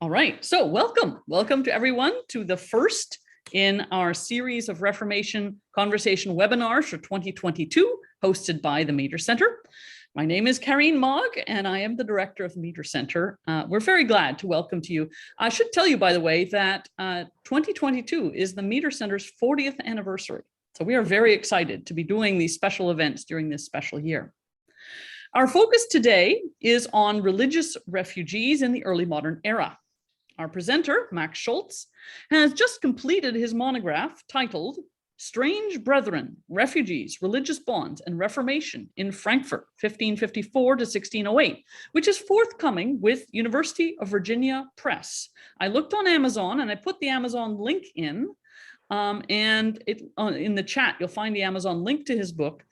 All right, so welcome to everyone to the first in our series of Reformation conversation webinars for 2022, hosted by the Meter Center. My name is Karine Mogg, and I am the director of the Meter Center. We're very glad to welcome to you. I should tell you, by the way, that 2022 is the Meter Center's 40th anniversary. So we are very excited to be doing these special events during this special year. Our focus today is on religious refugees in the early modern era. Our presenter, Max Scholz, has just completed his monograph titled Strange Brethren, Refugees, Religious Bonds, and Reformation in Frankfurt, 1554 to 1608, which is forthcoming with University of Virginia Press. I looked on Amazon and I put the Amazon link in, in the chat, you'll find the Amazon link to his book.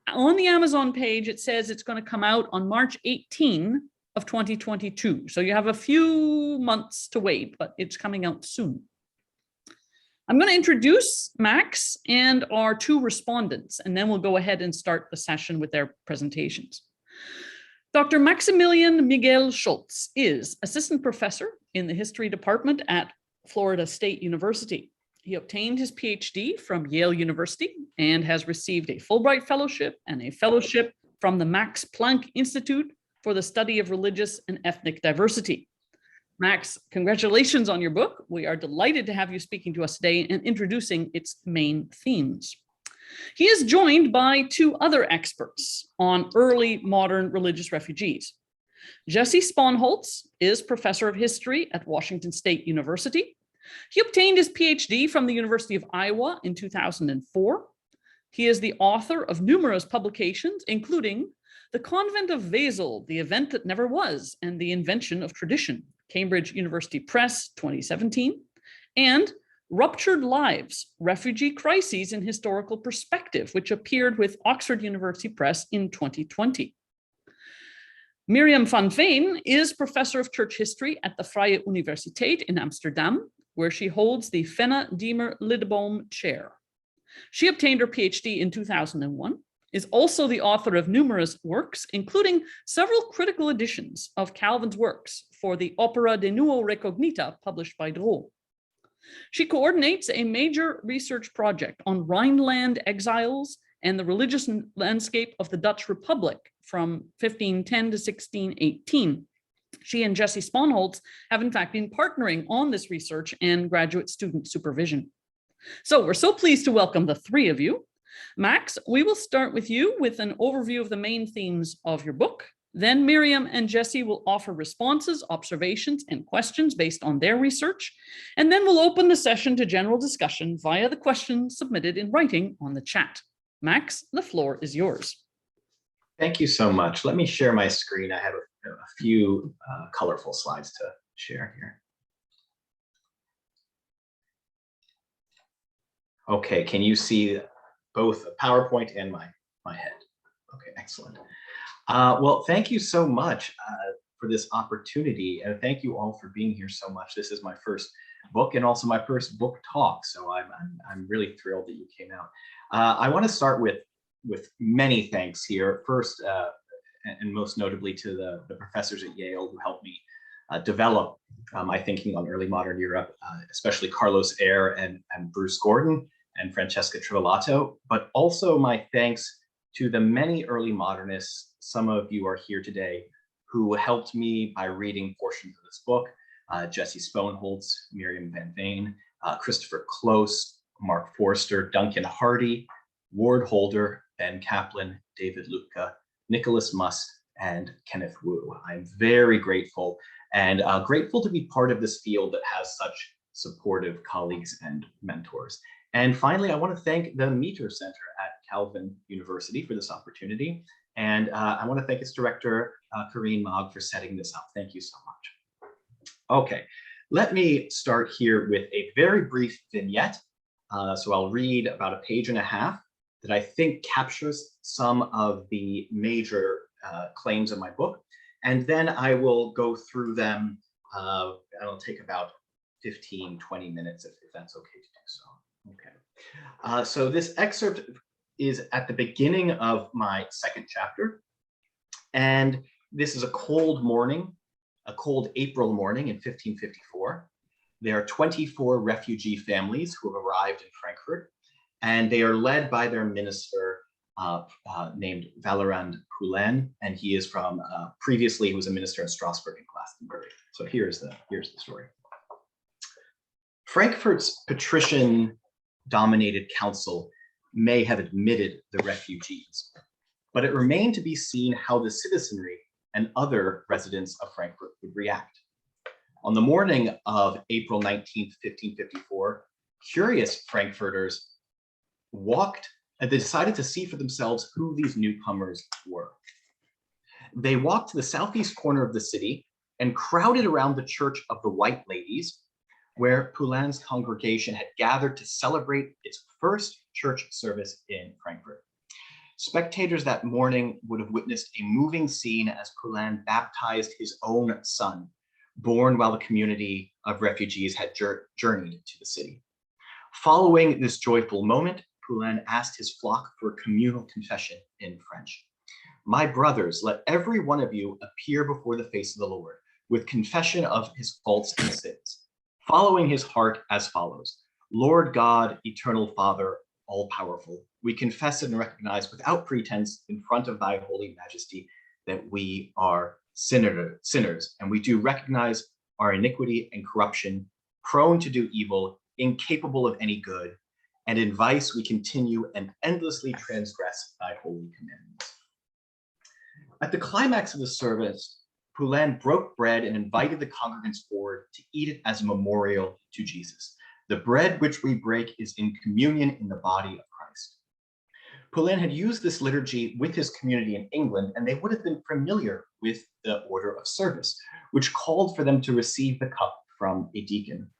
On the Amazon page, it says it's going to come out on March 18 of 2022. So you have a few months to wait, but it's coming out soon. I'm going to introduce Max and our two respondents, and then we'll go ahead and start the session with their presentations. Dr. Maximilian Miguel Scholz is assistant professor in the history department at Florida State University. He obtained his PhD from Yale University and has received a Fulbright Fellowship and a fellowship from the Max Planck Institute for the Study of Religious and Ethnic Diversity. Max, congratulations on your book. We are delighted to have you speaking to us today and introducing its main themes. He is joined by two other experts on early modern religious refugees. Jesse Sponholtz is professor of history at Washington State University. He obtained his PhD from the University of Iowa in 2004. He is the author of numerous publications, including The Convent of Wesel, The Event That Never Was, and the Invention of Tradition, Cambridge University Press, 2017, and Ruptured Lives, Refugee Crises in Historical Perspective, which appeared with Oxford University Press in 2020. Mirjam van Veen is professor of church history at the Vrije Universiteit in Amsterdam, where she holds the Fenna Diemer Lideboom Chair. She obtained her PhD in 2001, is also the author of numerous works, including several critical editions of Calvin's works for the Opera de Nuo Recognita published by Droll. She coordinates a major research project on Rhineland exiles and the religious landscape of the Dutch Republic from 1510 to 1618. She and Jesse Sponholtz have in fact been partnering on this research and graduate student supervision. So we're so pleased to welcome the three of you. Max, we will start with you with an overview of the main themes of your book. Then Mirjam and Jesse will offer responses, observations, and questions based on their research. And then we'll open the session to general discussion via the questions submitted in writing on the chat. Max, the floor is yours. Thank you so much. Let me share my screen. I have a few colorful slides to share here. Okay, can you see both a PowerPoint and my head? Okay, excellent. Well, thank you so much for this opportunity, and thank you all for being here so much. This is my first book and also my first book talk, so I'm really thrilled that you came out. I want to start with many thanks here. First, and most notably to the professors at Yale who helped me develop my thinking on early modern Europe, especially Carlos Eyre and Bruce Gordon and Francesca Trivellato, but also my thanks to the many early modernists, some of you are here today, who helped me by reading portions of this book, Jesse Spohnholtz, Mirjam van Veen, Christopher Close, Mark Forster, Duncan Hardy, Ward Holder, Ben Kaplan, David Lupka, Nicholas Must, and Kenneth Wu. I'm very grateful and grateful to be part of this field that has such supportive colleagues and mentors. And finally, I want to thank the Meter Center at Calvin University for this opportunity. And I want to thank its director, Karine Mogg, for setting this up. Thank you so much. Okay, let me start here with a very brief vignette. So I'll read about a page and a half that I think captures some of the major claims of my book. And then I will go through them. It'll take about 15, 20 minutes if that's okay to do so. Okay. So this excerpt is at the beginning of my second chapter. And this is a cold morning a cold April morning in 1554. There are 24 refugee families who have arrived in Frankfurt, and they are led by their minister named Valerand Poulain, and he is from, previously he was a minister in Strasbourg and Glastonbury. So here's the story. Frankfurt's patrician-dominated council may have admitted the refugees, but it remained to be seen how the citizenry and other residents of Frankfurt would react. On the morning of April 19th, 1554, curious Frankfurters they decided to see for themselves who these newcomers were. They walked to the southeast corner of the city and crowded around the Church of the White Ladies, where Poulain's congregation had gathered to celebrate its first church service in Frankfurt. Spectators that morning would have witnessed a moving scene as Poulain baptized his own son, born while the community of refugees had journeyed to the city. Following this joyful moment, Poulain asked his flock for communal confession in French. "My brothers, let every one of you appear before the face of the Lord with confession of his faults and sins, following his heart as follows. Lord God, eternal Father, all-powerful, we confess and recognize without pretense in front of thy holy majesty that we are sinners, and we do recognize our iniquity and corruption, prone to do evil, incapable of any good, and in vice we continue and endlessly transgress thy holy commandments." At the climax of the service, Poulain broke bread and invited the congregants forward to eat it as a memorial to Jesus. "The bread which we break is in communion in the body of Christ." Poulain had used this liturgy with his community in England, and they would have been familiar with the order of service, which called for them to receive the cup from a deacon.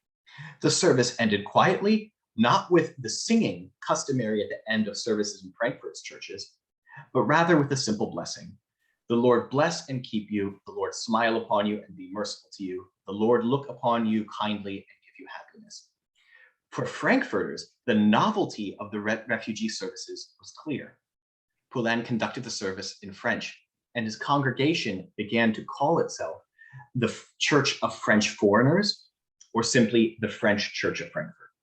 The service ended quietly, not with the singing customary at the end of services in Frankfurt's churches, but rather with a simple blessing. "The Lord bless and keep you. The Lord smile upon you and be merciful to you. The Lord look upon you kindly and give you happiness." For Frankfurters, the novelty of the refugee services was clear. Poulain conducted the service in French, and his congregation began to call itself the Church of French Foreigners, or simply the French Church of Frankfurt.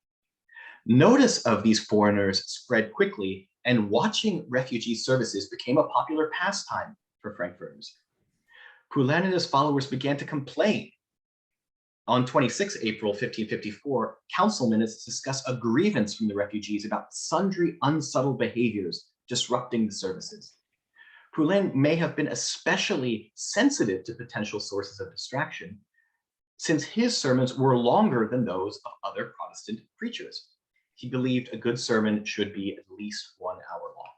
Notice of these foreigners spread quickly, and watching refugee services became a popular pastime for Frankfurters. Poulain and his followers began to complain. On 26 April 1554, council minutes discuss a grievance from the refugees about sundry unsubtle behaviors disrupting the services. Poulain may have been especially sensitive to potential sources of distraction, since his sermons were longer than those of other Protestant preachers. He believed a good sermon should be at least 1 hour long.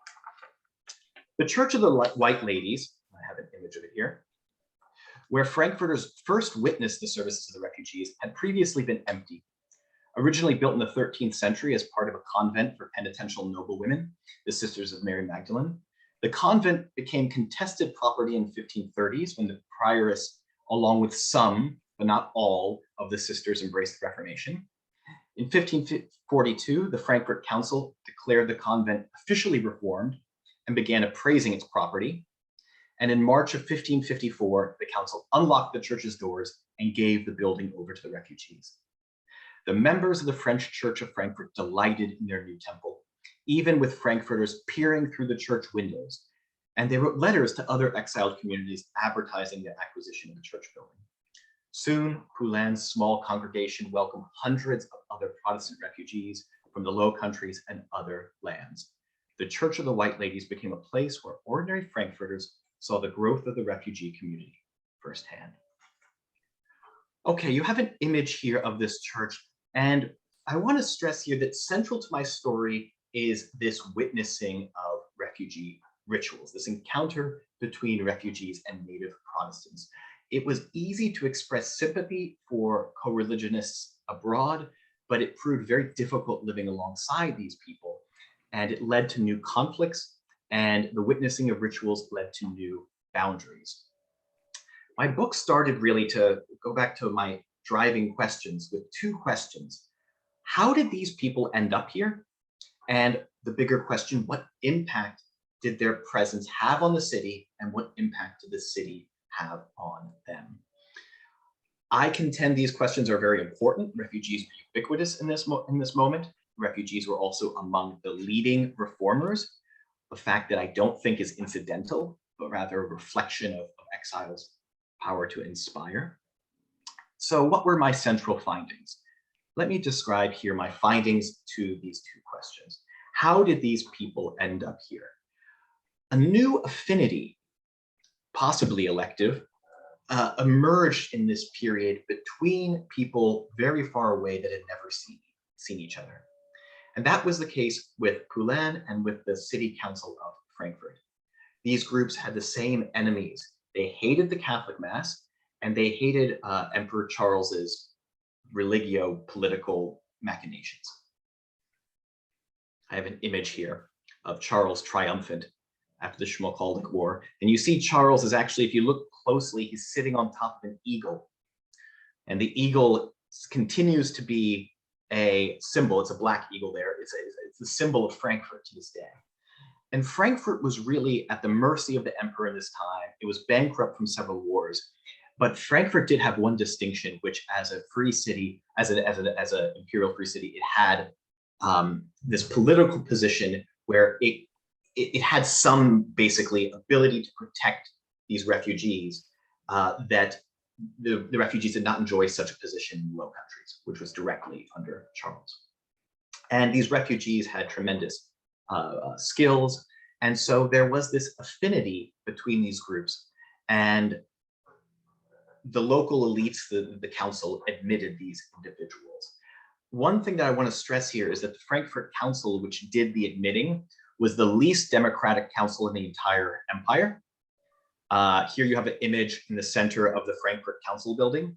The Church of the White Ladies, I have an image of it here, where Frankfurters first witnessed the services of the refugees, had previously been empty. Originally built in the 13th century as part of a convent for penitential noblewomen, the Sisters of Mary Magdalene, the convent became contested property in the 1530s when the prioress, along with some, but not all, of the sisters embraced the Reformation. In 1542, the Frankfurt Council declared the convent officially reformed and began appraising its property. And in March of 1554, the council unlocked the church's doors and gave the building over to the refugees. The members of the French Church of Frankfurt delighted in their new temple, even with Frankfurters peering through the church windows, and they wrote letters to other exiled communities advertising the acquisition of the church building. Soon, Poulain's small congregation welcomed hundreds of other Protestant refugees from the Low Countries and other lands. The Church of the White Ladies became a place where ordinary Frankfurters saw the growth of the refugee community firsthand. Okay, you have an image here of this church, and I want to stress here that central to my story is this witnessing of refugee rituals, this encounter between refugees and native Protestants. It was easy to express sympathy for co-religionists abroad, but it proved very difficult living alongside these people, and it led to new conflicts, and the witnessing of rituals led to new boundaries. My book started really to go back to my driving questions with two questions. How did these people end up here? And the bigger question, what impact did their presence have on the city, and what impact did the city have on them? I contend these questions are very important. Refugees were ubiquitous in this moment. Refugees were also among the leading reformers, a fact that I don't think is incidental, but rather a reflection of exile's power to inspire. So what were my central findings? Let me describe here my findings to these two questions. How did these people end up here? A new affinity, possibly elective, emerged in this period between people very far away that had never seen each other. And that was the case with Poulain and with the City Council of Frankfurt. These groups had the same enemies. They hated the Catholic Mass, and they hated Emperor Charles's religio-political machinations. I have an image here of Charles triumphant after the Schmalkaldic War. And you see Charles is actually, if you look closely, he's sitting on top of an eagle. And the eagle continues to be a symbol. It's a black eagle there. It's the symbol of Frankfurt to this day. And Frankfurt was really at the mercy of the emperor in this time. It was bankrupt from several wars. But Frankfurt did have one distinction, which as a free city, as an imperial free city, it had this political position where it had some basically ability to protect these refugees that the refugees did not enjoy such a position in the Low Countries, which was directly under Charles. And these refugees had tremendous skills. And so there was this affinity between these groups. And the local elites, the council, admitted these individuals. One thing that I want to stress here is that the Frankfurt Council, which did the admitting, was the least democratic council in the entire empire. Here you have an image in the center of the Frankfurt Council building.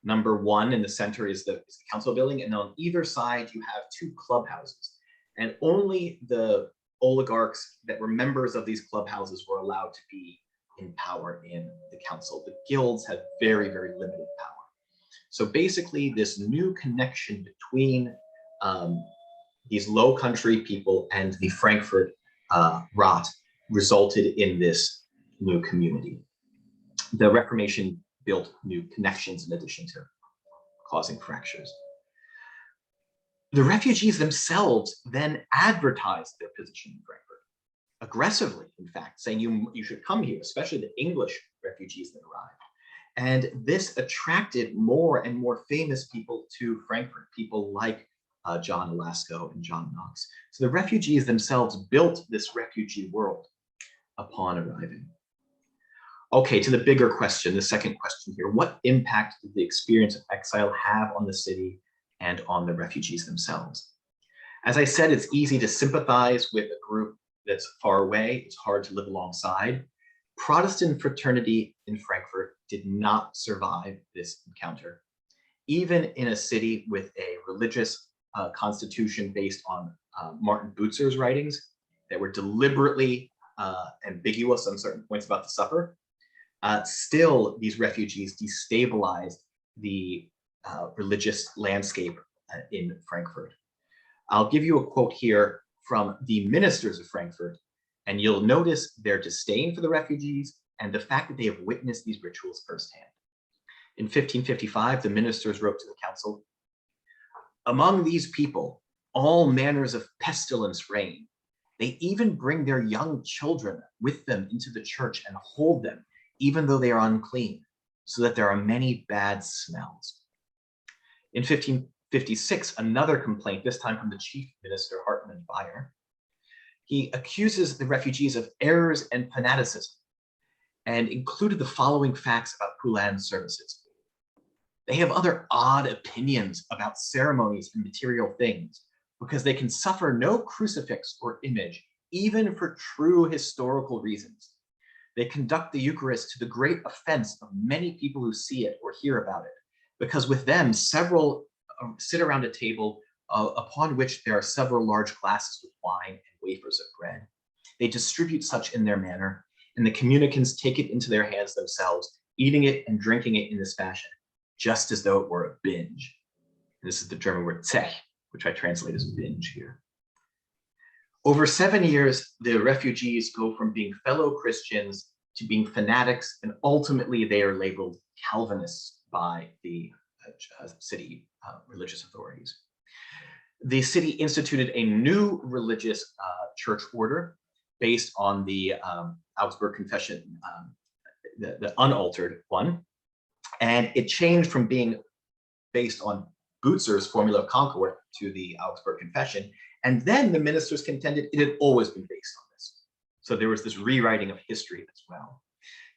Number one in the center is the council building, and on either side you have two clubhouses. And only the oligarchs that were members of these clubhouses were allowed to be in power in the council. The guilds had very, very limited power. So basically this new connection between these Low Country people and the Frankfurt Rat resulted in this new community. The Reformation built new connections in addition to causing fractures. The refugees themselves then advertised their position in Frankfurt aggressively, in fact, saying you should come here, especially the English refugees that arrived. And this attracted more and more famous people to Frankfurt, people like John Lasko and John Knox. So the refugees themselves built this refugee world upon arriving. Okay, to the bigger question, the second question here, what impact did the experience of exile have on the city and on the refugees themselves? As I said, it's easy to sympathize with a group that's far away. It's hard to live alongside. Protestant fraternity in Frankfurt did not survive this encounter. Even in a city with a religious constitution based on Martin Bucer's writings that were deliberately ambiguous on certain points about the supper, still these refugees destabilized the religious landscape in Frankfurt. I'll give you a quote here from the ministers of Frankfurt, and you'll notice their disdain for the refugees and the fact that they have witnessed these rituals firsthand. In 1555, the ministers wrote to the council, "Among these people, all manners of pestilence reign. They even bring their young children with them into the church and hold them, even though they are unclean, so that there are many bad smells." In 1556, another complaint, this time from the chief minister, Hartmann Beyer. He accuses the refugees of errors and fanaticism and included the following facts about Poulin's services. They have other odd opinions about ceremonies and material things because they can suffer no crucifix or image, even for true historical reasons. They conduct the Eucharist to the great offense of many people who see it or hear about it, because with them, several sit around a table upon which there are several large glasses with wine and wafers of bread. They distribute such in their manner, and the communicants take it into their hands themselves, eating it and drinking it in this fashion, just as though it were a binge. And this is the German word Zech, which I translate as binge here. Over 7 years, the refugees go from being fellow Christians to being fanatics, and ultimately they are labeled Calvinists by the city religious authorities. The city instituted a new religious church order based on the Augsburg Confession, the unaltered one. And it changed from being based on Bucer's Formula of Concord to the Augsburg Confession. And then the ministers contended it had always been based on this. So there was this rewriting of history as well.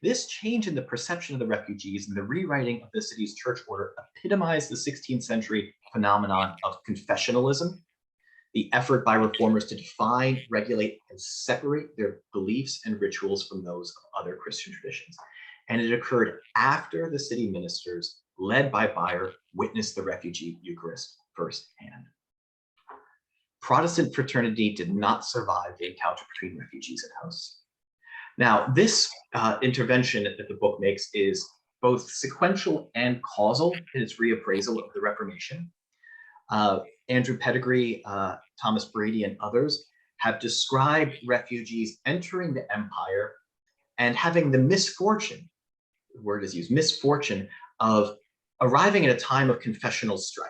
This change in the perception of the refugees and the rewriting of the city's church order epitomized the 16th century phenomenon of confessionalism, the effort by reformers to define, regulate, and separate their beliefs and rituals from those of other Christian traditions. And it occurred after the city ministers, led by Bayer, witnessed the refugee Eucharist firsthand. Protestant fraternity did not survive the encounter between refugees and hosts. Now, this intervention that the book makes is both sequential and causal in its reappraisal of the Reformation. Andrew Pettigrew, Thomas Brady, and others have described refugees entering the empire and having the misfortune, the word is used, misfortune of arriving at a time of confessional strife.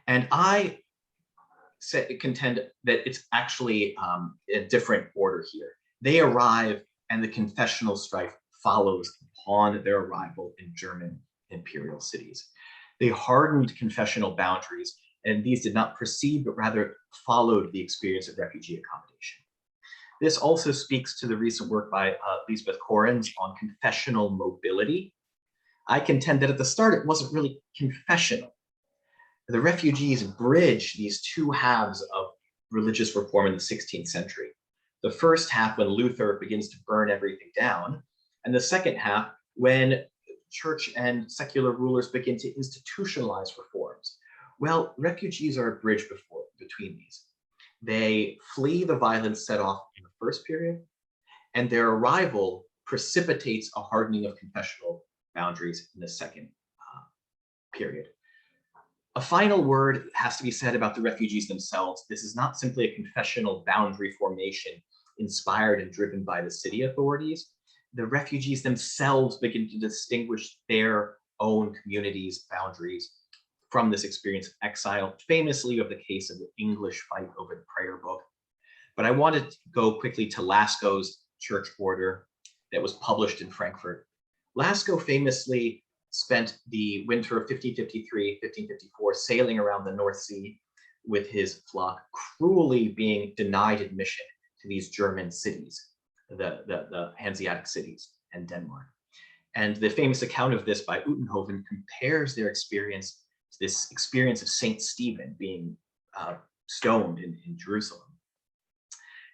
And I contend that it's actually a different order here. They arrive and the confessional strife follows upon their arrival in German imperial cities. They hardened confessional boundaries, and these did not precede, but rather followed the experience of refugee accommodation. This also speaks to the recent work by Lisbeth Correns on confessional mobility. I contend that at the start, it wasn't really confessional. The refugees bridge these two halves of religious reform in the 16th century. The first half when Luther begins to burn everything down, and the second half when church and secular rulers begin to institutionalize reforms. Well, refugees are a bridge between these. They flee the violence set off in the first period, and their arrival precipitates a hardening of confessional boundaries in the second period. A final word has to be said about the refugees themselves. This is not simply a confessional boundary formation inspired and driven by the city authorities. The refugees themselves begin to distinguish their own communities' boundaries from this experience of exile, famously of the case of the English fight over the prayer book. But I wanted to go quickly to Lasko's church order that was published in Frankfurt. Lasko famously spent the winter of 1553, 1554 sailing around the North Sea with his flock, cruelly being denied admission to these German cities, the Hanseatic cities and Denmark. And the famous account of this by Utenhoven compares their experience to this experience of Saint Stephen being stoned in Jerusalem.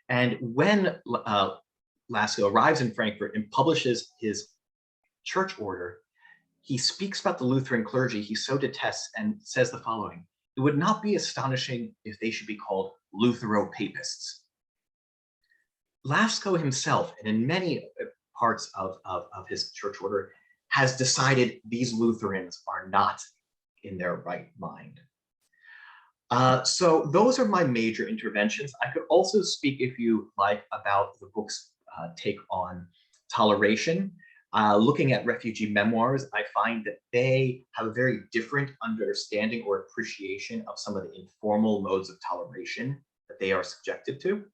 And when Lasko arrives in Frankfurt and publishes his church order, he speaks about the Lutheran clergy he so detests and says the following: "It would not be astonishing if they should be called Luthero-Papists." Lasko himself, and in many parts of his church order, has decided these Lutherans are not in their right mind. So those are my major interventions. I could also speak, if you like, about the book's take on toleration. Looking at refugee memoirs, I find that they have a very different understanding or appreciation of some of the informal modes of toleration that they are subjected to.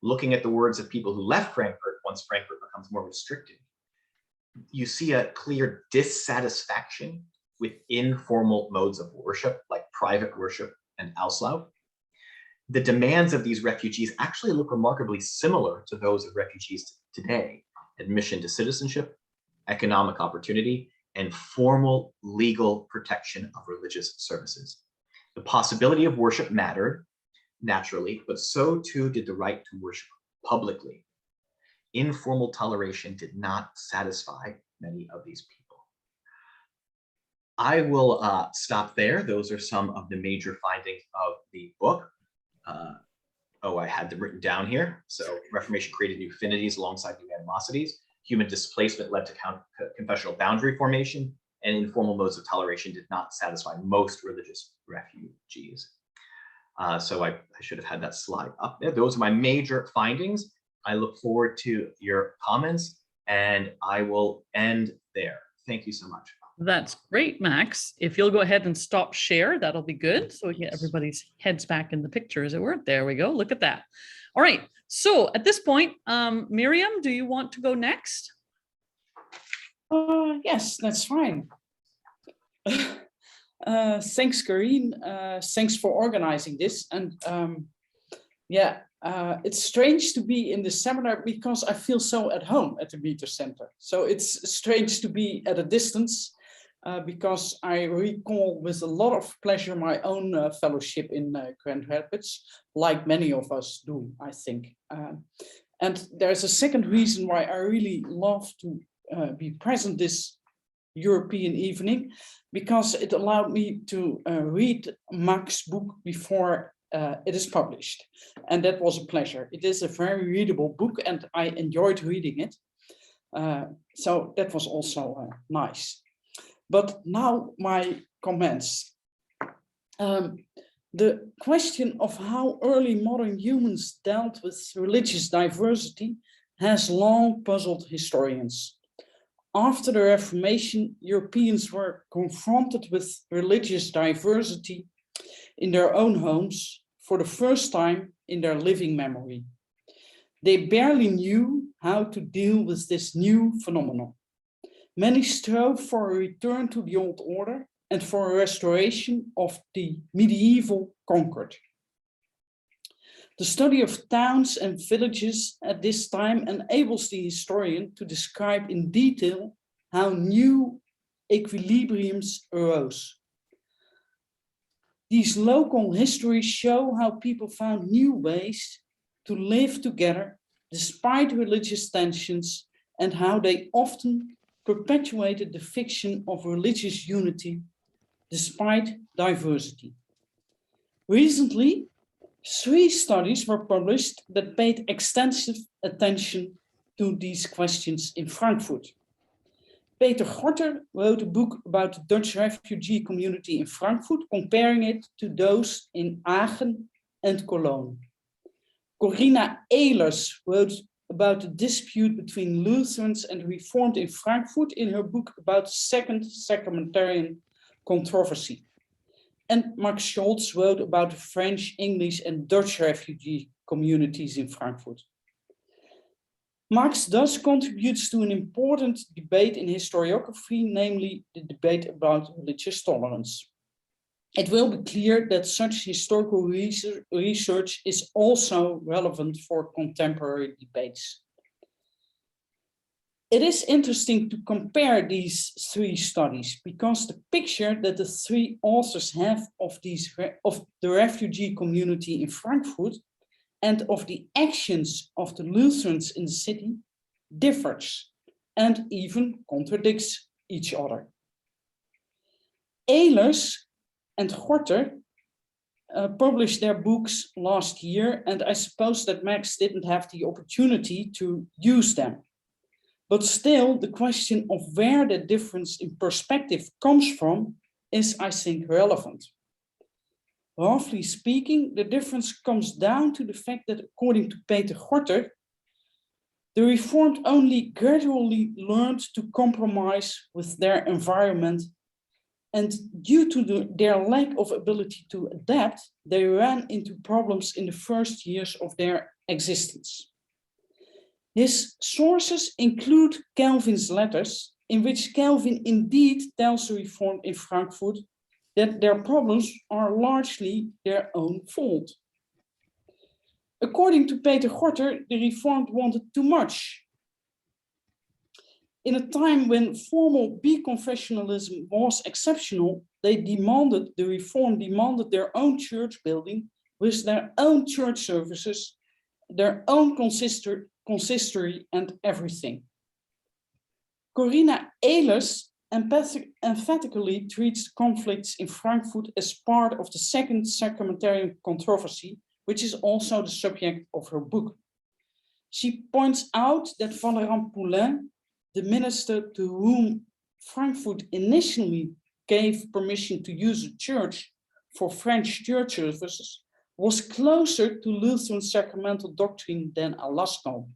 Looking at the words of people who left Frankfurt once Frankfurt becomes more restricted, you see a clear dissatisfaction with informal modes of worship, like private worship and Auslauf. The demands of these refugees actually look remarkably similar to those of refugees today: admission to citizenship, economic opportunity, and formal legal protection of religious services. The possibility of worship mattered, naturally, but so too did the right to worship publicly. Informal toleration did not satisfy many of these people. I will stop there. Those are some of the major findings of the book. I had them written down here. So Reformation created new affinities alongside new animosities. Human displacement led to confessional boundary formation, and informal modes of toleration did not satisfy most religious refugees. So I should have had that slide up there. Those are my major findings. I look forward to your comments, and I will end there. Thank you so much. That's great, Max. If you'll go ahead and stop share, that'll be good. So we can get everybody's heads back in the picture, as it were. There we go. Look at that. All right. So at this point, Mirjam, do you want to go next? Yes, that's fine. Thanks, Karine. Thanks for organizing this. And it's strange to be in the seminar because I feel so at home at the Meter Center. So it's strange to be at a distance because I recall with a lot of pleasure my own fellowship in Grand Rapids, like many of us do, I think. And there's a second reason why I really love to be present this European evening, because it allowed me to read Max's book before it is published. And that was a pleasure. It is a very readable book and I enjoyed reading it. So that was also nice. But now my comments. The question of how early modern humans dealt with religious diversity has long puzzled historians. After the Reformation, Europeans were confronted with religious diversity in their own homes for the first time in their living memory. They barely knew how to deal with this new phenomenon. Many strove for a return to the old order and for a restoration of the medieval concord. The study of towns and villages at this time enables the historian to describe in detail how new equilibriums arose. These local histories show how people found new ways to live together despite religious tensions and how they often perpetuated the fiction of religious unity despite diversity. Recently, 3 studies were published that paid extensive attention to these questions in Frankfurt. Peter Gorter wrote a book about the Dutch refugee community in Frankfurt, comparing it to those in Aachen and Cologne. Corinna Ehlers wrote about the dispute between Lutherans and Reformed in Frankfurt in her book about the Second Sacramentarian Controversy. And Max Scholz wrote about the French, English, and Dutch refugee communities in Frankfurt. Max thus contributes to an important debate in historiography, namely the debate about religious tolerance. It will be clear that such historical research is also relevant for contemporary debates. It is interesting to compare these 3 studies because the picture that the 3 authors have of the refugee community in Frankfurt and of the actions of the Lutherans in the city differs and even contradicts each other. Ehlers and Gorter published their books last year, and I suppose that Max didn't have the opportunity to use them. But still, the question of where the difference in perspective comes from is, I think, relevant. Roughly speaking, the difference comes down to the fact that, according to Peter Gorter, the Reformed only gradually learned to compromise with their environment, and due to their lack of ability to adapt, they ran into problems in the first years of their existence. His sources include Calvin's letters, in which Calvin indeed tells the Reformed in Frankfurt that their problems are largely their own fault. According to Peter Gorter, the Reformed wanted too much. In a time when formal biconfessionalism was exceptional, the Reformed demanded their own church building with their own church services, their own consistory and everything. Corinna Ehlers emphatically treats conflicts in Frankfurt as part of the Second Sacramentarian Controversy, which is also the subject of her book. She points out that Father Rampoulin, the minister to whom Frankfurt initially gave permission to use a church for French church services, was closer to Lutheran sacramental doctrine than Lasko.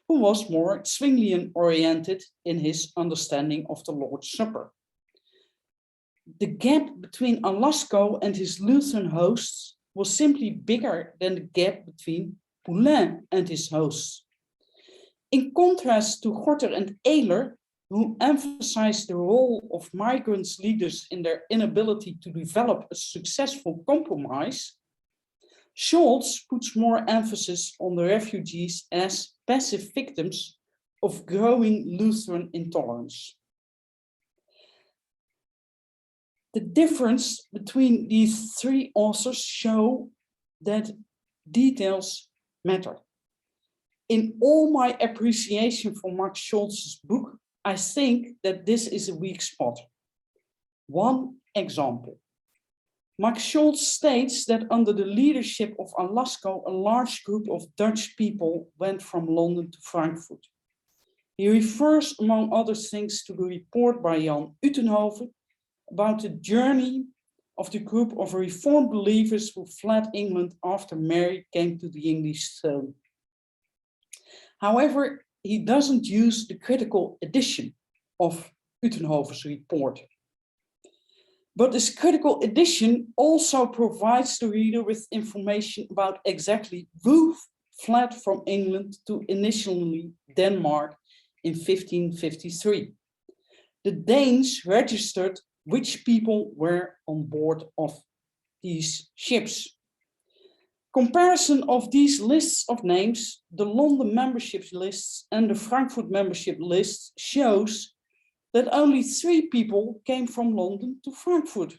who was more Zwinglian-oriented in his understanding of the Lord's Supper. The gap between Lasko and his Lutheran hosts was simply bigger than the gap between Poulain and his hosts. In contrast to Gorter and Ehler, who emphasized the role of migrants leaders in their inability to develop a successful compromise, Scholz puts more emphasis on the refugees as passive victims of growing Lutheran intolerance. The difference between these three authors show that details matter. In all my appreciation for Max Scholz's book, I think that this is a weak spot. One example. Max Scholz states that under the leadership of Lasko, a large group of Dutch people went from London to Frankfurt. He refers, among other things, to the report by Jan Utenhoven about the journey of the group of Reformed believers who fled England after Mary came to the English throne. However, he doesn't use the critical edition of Utenhoven's report. But this critical edition also provides the reader with information about exactly who fled from England to initially Denmark in 1553. The Danes registered which people were on board of these ships. Comparison of these lists of names, the London membership lists and the Frankfurt membership list, shows that only 3 people came from London to Frankfurt: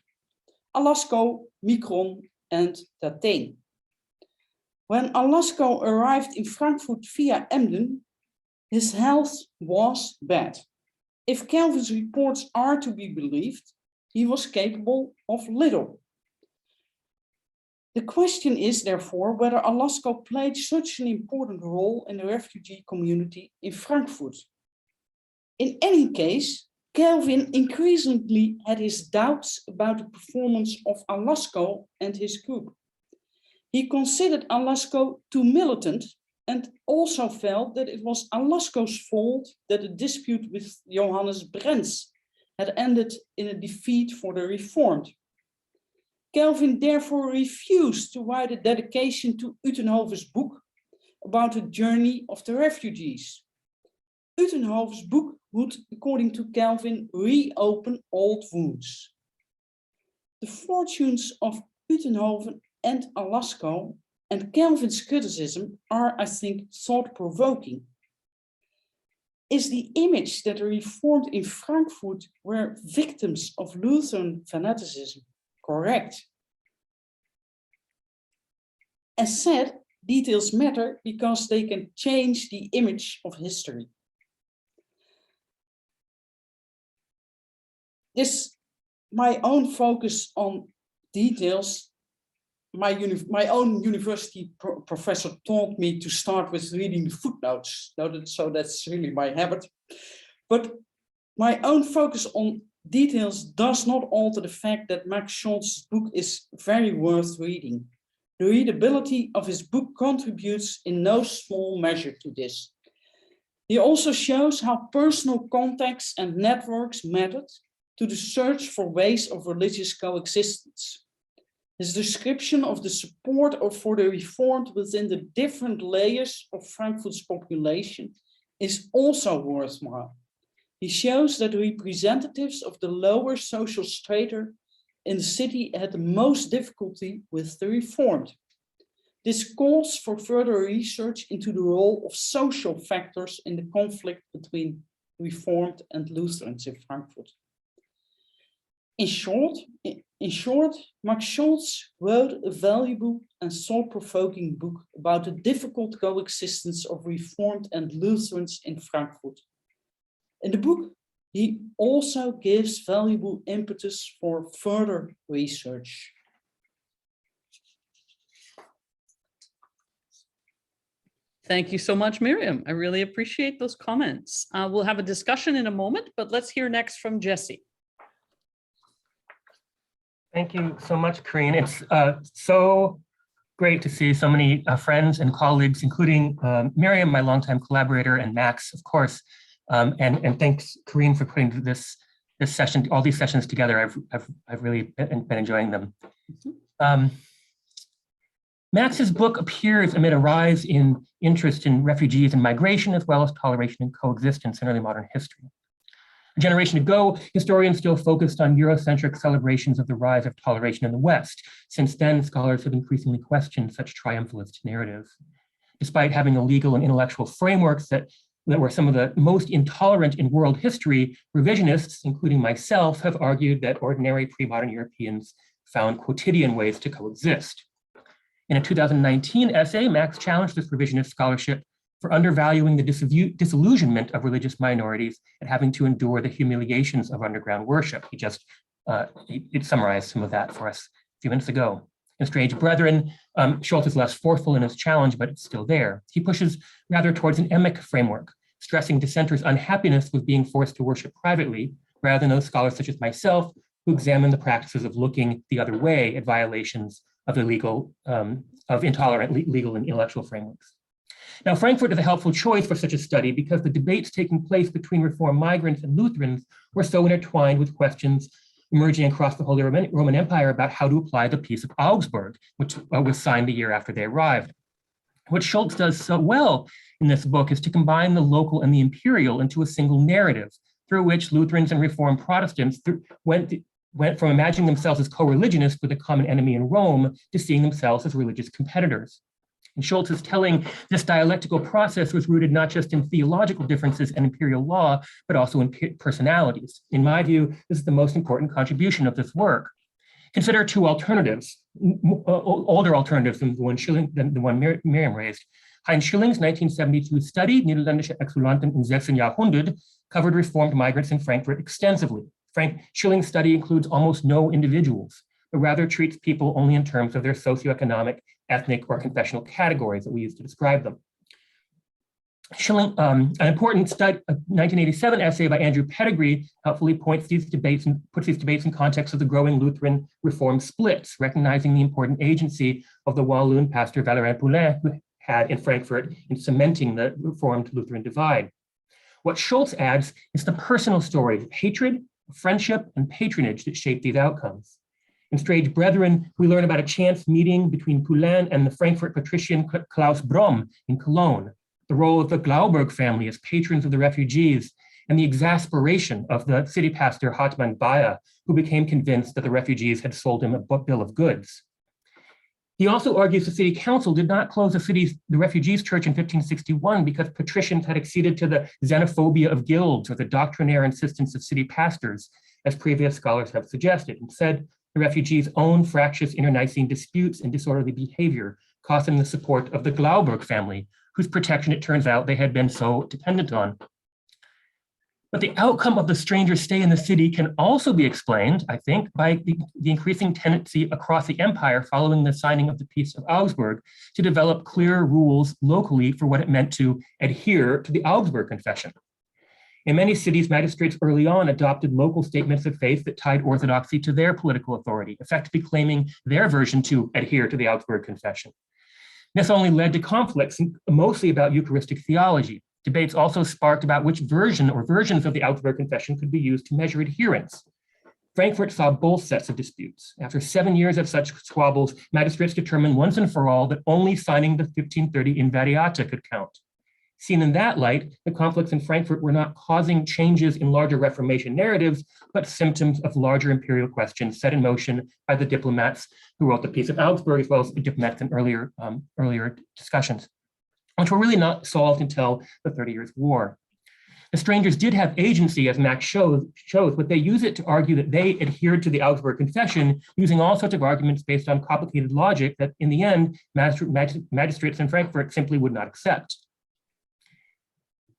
Lasko, Micron, and Datheen. When Lasko arrived in Frankfurt via Emden, his health was bad. If Calvin's reports are to be believed, he was capable of little. The question is, therefore, whether Lasko played such an important role in the refugee community in Frankfurt. In any case, Calvin increasingly had his doubts about the performance of Lasko and his group. He considered Lasko too militant and also felt that it was Lasko's fault that the dispute with Johannes Brents had ended in a defeat for the Reformed. Calvin therefore refused to write a dedication to Utenhoven's book about the journey of the refugees. Utenhoven's book would, according to Calvin, reopen old wounds. The fortunes of Utenhoven and Lasko and Calvin's criticism are, I think, thought-provoking. Is the image that the Reformed in Frankfurt were victims of Lutheran fanaticism correct? As said, details matter because they can change the image of history. My own focus on details, my own university professor taught me to start with reading the footnotes, so that's really my habit. But my own focus on details does not alter the fact that Max Scholz's book is very worth reading. The readability of his book contributes in no small measure to this. He also shows how personal contacts and networks mattered to the search for ways of religious coexistence. His description of the support for the Reformed within the different layers of Frankfurt's population is also worthwhile. He shows that representatives of the lower social strata in the city had the most difficulty with the Reformed. This calls for further research into the role of social factors in the conflict between Reformed and Lutherans in Frankfurt. In short, Max Scholz wrote a valuable and thought-provoking book about the difficult coexistence of Reformed and Lutherans in Frankfurt. In the book, he also gives valuable impetus for further research. Thank you so much, Mirjam. I really appreciate those comments. We'll have a discussion in a moment, but let's hear next from Jesse. Thank you so much, Karine. It's so great to see so many friends and colleagues, including Mirjam, my longtime collaborator, and Max, of course. And thanks, Karine, for putting this session, all these sessions together. I've really been enjoying them. Max's book appears amid a rise in interest in refugees and migration, as well as toleration and coexistence in early modern history. A generation ago, historians still focused on Eurocentric celebrations of the rise of toleration in the West. Since then, scholars have increasingly questioned such triumphalist narratives. Despite having a legal and intellectual frameworks that were some of the most intolerant in world history, revisionists, including myself, have argued that ordinary pre-modern Europeans found quotidian ways to coexist. In a 2019 essay, Max challenged this revisionist scholarship for undervaluing the disillusionment of religious minorities and having to endure the humiliations of underground worship. He just summarized some of that for us a few minutes ago. In Strange Brethren, Scholz is less forceful in his challenge, but it's still there. He pushes rather towards an emic framework, stressing dissenters' unhappiness with being forced to worship privately, rather than those scholars such as myself who examine the practices of looking the other way at violations of intolerant legal and intellectual frameworks. Now, Frankfurt is a helpful choice for such a study because the debates taking place between Reform migrants and Lutherans were so intertwined with questions emerging across the Holy Roman Empire about how to apply the Peace of Augsburg, which was signed the year after they arrived. What Scholz does so well in this book is to combine the local and the imperial into a single narrative, through which Lutherans and Reformed Protestants went from imagining themselves as co-religionists with a common enemy in Rome to seeing themselves as religious competitors. And Scholz is telling this dialectical process was rooted not just in theological differences and imperial law, but also in personalities. In my view, this is the most important contribution of this work. Consider two alternatives, older alternatives than the one Mirjam raised. Heinz Schilling's 1972 study, Niederländische Exulanten im 16. Jahrhundert, covered Reformed migrants in Frankfurt extensively. Schilling's study includes almost no individuals, but rather treats people only in terms of their socioeconomic, ethnic, or confessional categories that we use to describe them. Schilling, an important study, a 1987 essay by Andrew Pettigrew, helpfully puts these debates in context of the growing Lutheran Reform splits, recognizing the important agency of the Walloon pastor Valérien Poulain, who had in Frankfurt in cementing the Reformed Lutheran divide. What Scholz adds is the personal stories of hatred, friendship, and patronage that shape these outcomes. In Strange Brethren, we learn about a chance meeting between Poulain and the Frankfurt patrician Klaus Brom in Cologne, the role of the Glauberg family as patrons of the refugees, and the exasperation of the city pastor Hartmann Bayer, who became convinced that the refugees had sold him a bill of goods. He also argues the city council did not close the refugees' church in 1561 because patricians had acceded to the xenophobia of guilds or the doctrinaire insistence of city pastors, as previous scholars have suggested. Instead, the refugees' own fractious internecine disputes and disorderly behavior cost them the support of the Glauberg family, whose protection it turns out they had been so dependent on. But the outcome of the stranger's stay in the city can also be explained, I think, by the increasing tendency across the empire following the signing of the Peace of Augsburg to develop clearer rules locally for what it meant to adhere to the Augsburg Confession. In many cities, magistrates early on adopted local statements of faith that tied orthodoxy to their political authority, effectively claiming their version to adhere to the Augsburg Confession. This only led to conflicts, mostly about Eucharistic theology. Debates also sparked about which version or versions of the Augsburg Confession could be used to measure adherence. Frankfurt saw both sets of disputes. After 7 years of such squabbles, magistrates determined once and for all that only signing the 1530 Invariata could count. Seen in that light, the conflicts in Frankfurt were not causing changes in larger Reformation narratives, but symptoms of larger imperial questions set in motion by the diplomats who wrote the Peace of Augsburg, as well as the diplomats in earlier discussions, which were really not solved until the 30 Years' War. The strangers did have agency, as Max shows, but they use it to argue that they adhered to the Augsburg Confession, using all sorts of arguments based on complicated logic that, in the end, magistrates in Frankfurt simply would not accept.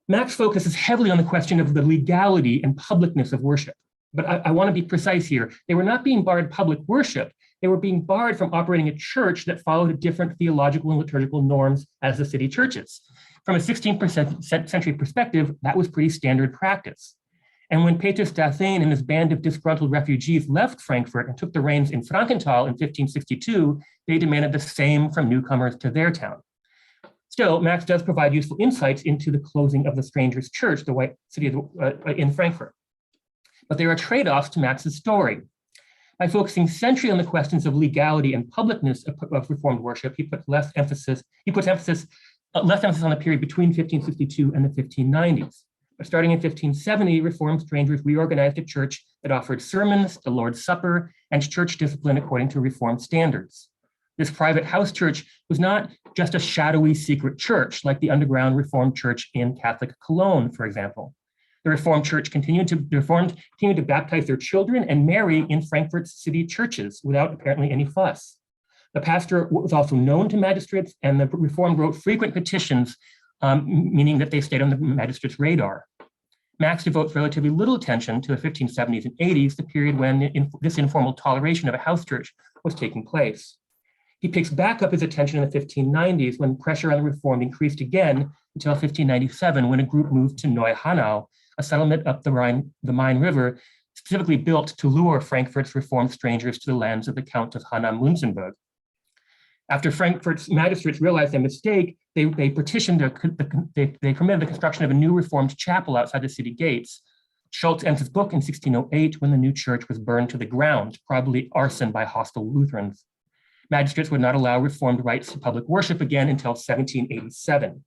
Max focuses heavily on the question of the legality and publicness of worship. But I want to be precise here. They were not being barred public worship. They were being barred from operating a church that followed different theological and liturgical norms as the city churches. From a 16th century perspective, that was pretty standard practice. And when Peter Statheen and his band of disgruntled refugees left Frankfurt and took the reins in Frankenthal in 1562, they demanded the same from newcomers to their town. Still, Max does provide useful insights into the closing of the Strangers' Church, the White City in Frankfurt. But there are trade-offs to Max's story. By focusing centrally on the questions of legality and publicness of Reformed worship, he puts less emphasis on the period between 1562 and the 1590s. But starting in 1570, Reformed strangers reorganized a church that offered sermons, the Lord's Supper, and church discipline according to Reformed standards. This private house church was not just a shadowy secret church like the underground Reformed church in Catholic Cologne, for example. The Reformed church continued to baptize their children and marry in Frankfurt's city churches without apparently any fuss. The pastor was also known to magistrates, and the Reformed wrote frequent petitions, meaning that they stayed on the magistrates' radar. Max devotes relatively little attention to the 1570s and 80s, the period when this informal toleration of a house church was taking place. He picks back up his attention in the 1590s when pressure on the Reformed increased again until 1597, when a group moved to Neu-Hanau, a settlement up the Main River, specifically built to lure Frankfurt's Reformed strangers to the lands of the Count of Hanau-Münzenberg. After Frankfurt's magistrates realized their mistake, they permitted the construction of a new Reformed chapel outside the city gates. Scholz ends his book in 1608 when the new church was burned to the ground, probably arson by hostile Lutherans. Magistrates would not allow Reformed rights to public worship again until 1787.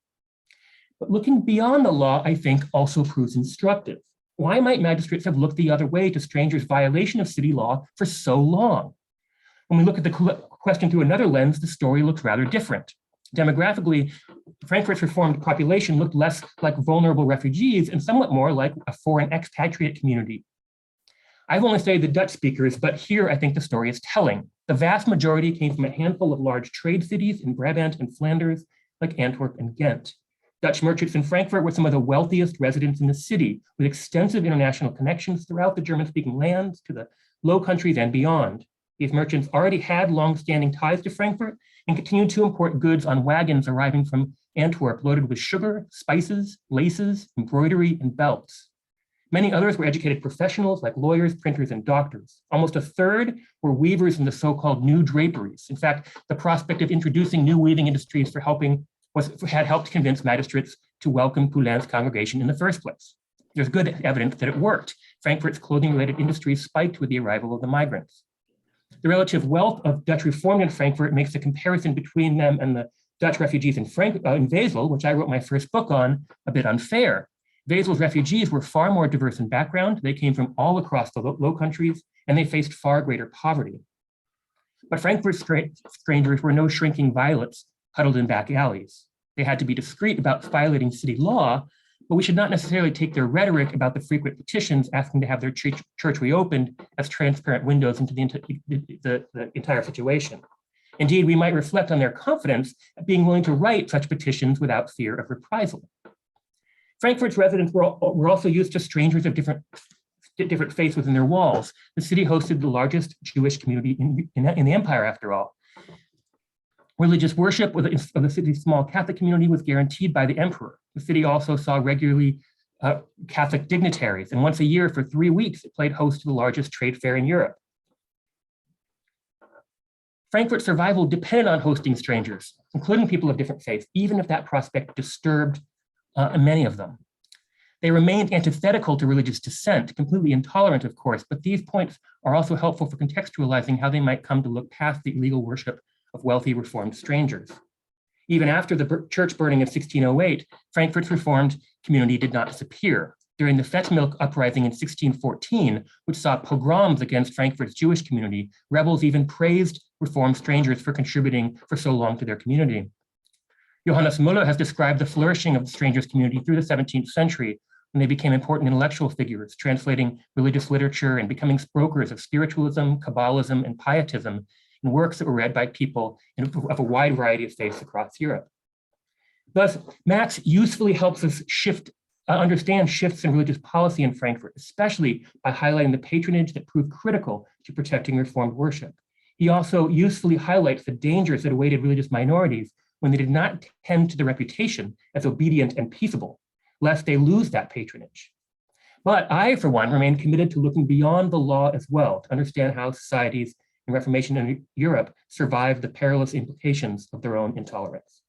But looking beyond the law, I think, also proves instructive. Why might magistrates have looked the other way to strangers' violation of city law for so long? When we look at the question through another lens, the story looks rather different. Demographically, Frankfurt's Reformed population looked less like vulnerable refugees and somewhat more like a foreign expatriate community. I've only studied the Dutch speakers, but here I think the story is telling. The vast majority came from a handful of large trade cities in Brabant and Flanders, like Antwerp and Ghent. Dutch merchants in Frankfurt were some of the wealthiest residents in the city, with extensive international connections throughout the German-speaking lands to the Low Countries and beyond. These merchants already had long-standing ties to Frankfurt and continued to import goods on wagons arriving from Antwerp loaded with sugar, spices, laces, embroidery, and belts. Many others were educated professionals like lawyers, printers, and doctors. Almost a third were weavers in the so-called new draperies. In fact, the prospect of introducing new weaving industries had helped convince magistrates to welcome Poulen's congregation in the first place. There's good evidence that it worked. Frankfurt's clothing-related industries spiked with the arrival of the migrants. The relative wealth of Dutch Reformed in Frankfurt makes the comparison between them and the Dutch refugees in Wesel, which I wrote my first book on, a bit unfair. Wesel's refugees were far more diverse in background. They came from all across the Low Countries, and they faced far greater poverty. But Frankfurt's strangers were no shrinking violets huddled in back alleys. They had to be discreet about violating city law, but we should not necessarily take their rhetoric about the frequent petitions asking to have their church reopened as transparent windows into the entire situation. Indeed, we might reflect on their confidence at being willing to write such petitions without fear of reprisal. Frankfurt's residents were also used to strangers of different faiths within their walls. The city hosted the largest Jewish community in the empire, after all. Religious worship of the city's small Catholic community was guaranteed by the emperor. The city also saw regularly Catholic dignitaries, and once a year for 3 weeks, it played host to the largest trade fair in Europe. Frankfurt's survival depended on hosting strangers, including people of different faiths, even if that prospect disturbed many of them. They remained antithetical to religious dissent, completely intolerant, of course, but these points are also helpful for contextualizing how they might come to look past the illegal worship of wealthy Reformed strangers. Even after the church burning of 1608, Frankfurt's Reformed community did not disappear. During the Fettmilch uprising in 1614, which saw pogroms against Frankfurt's Jewish community, rebels even praised Reformed strangers for contributing for so long to their community. Johannes Müller has described the flourishing of the strangers community through the 17th century, when they became important intellectual figures, translating religious literature and becoming brokers of spiritualism, Kabbalism, and pietism in works that were read by people of a wide variety of faiths across Europe. Thus, Max usefully helps us understand shifts in religious policy in Frankfurt, especially by highlighting the patronage that proved critical to protecting Reformed worship. He also usefully highlights the dangers that awaited religious minorities when they did not tend to the reputation as obedient and peaceable, lest they lose that patronage. But I, for one, remain committed to looking beyond the law as well to understand how societies in Reformation in Europe survived the perilous implications of their own intolerance.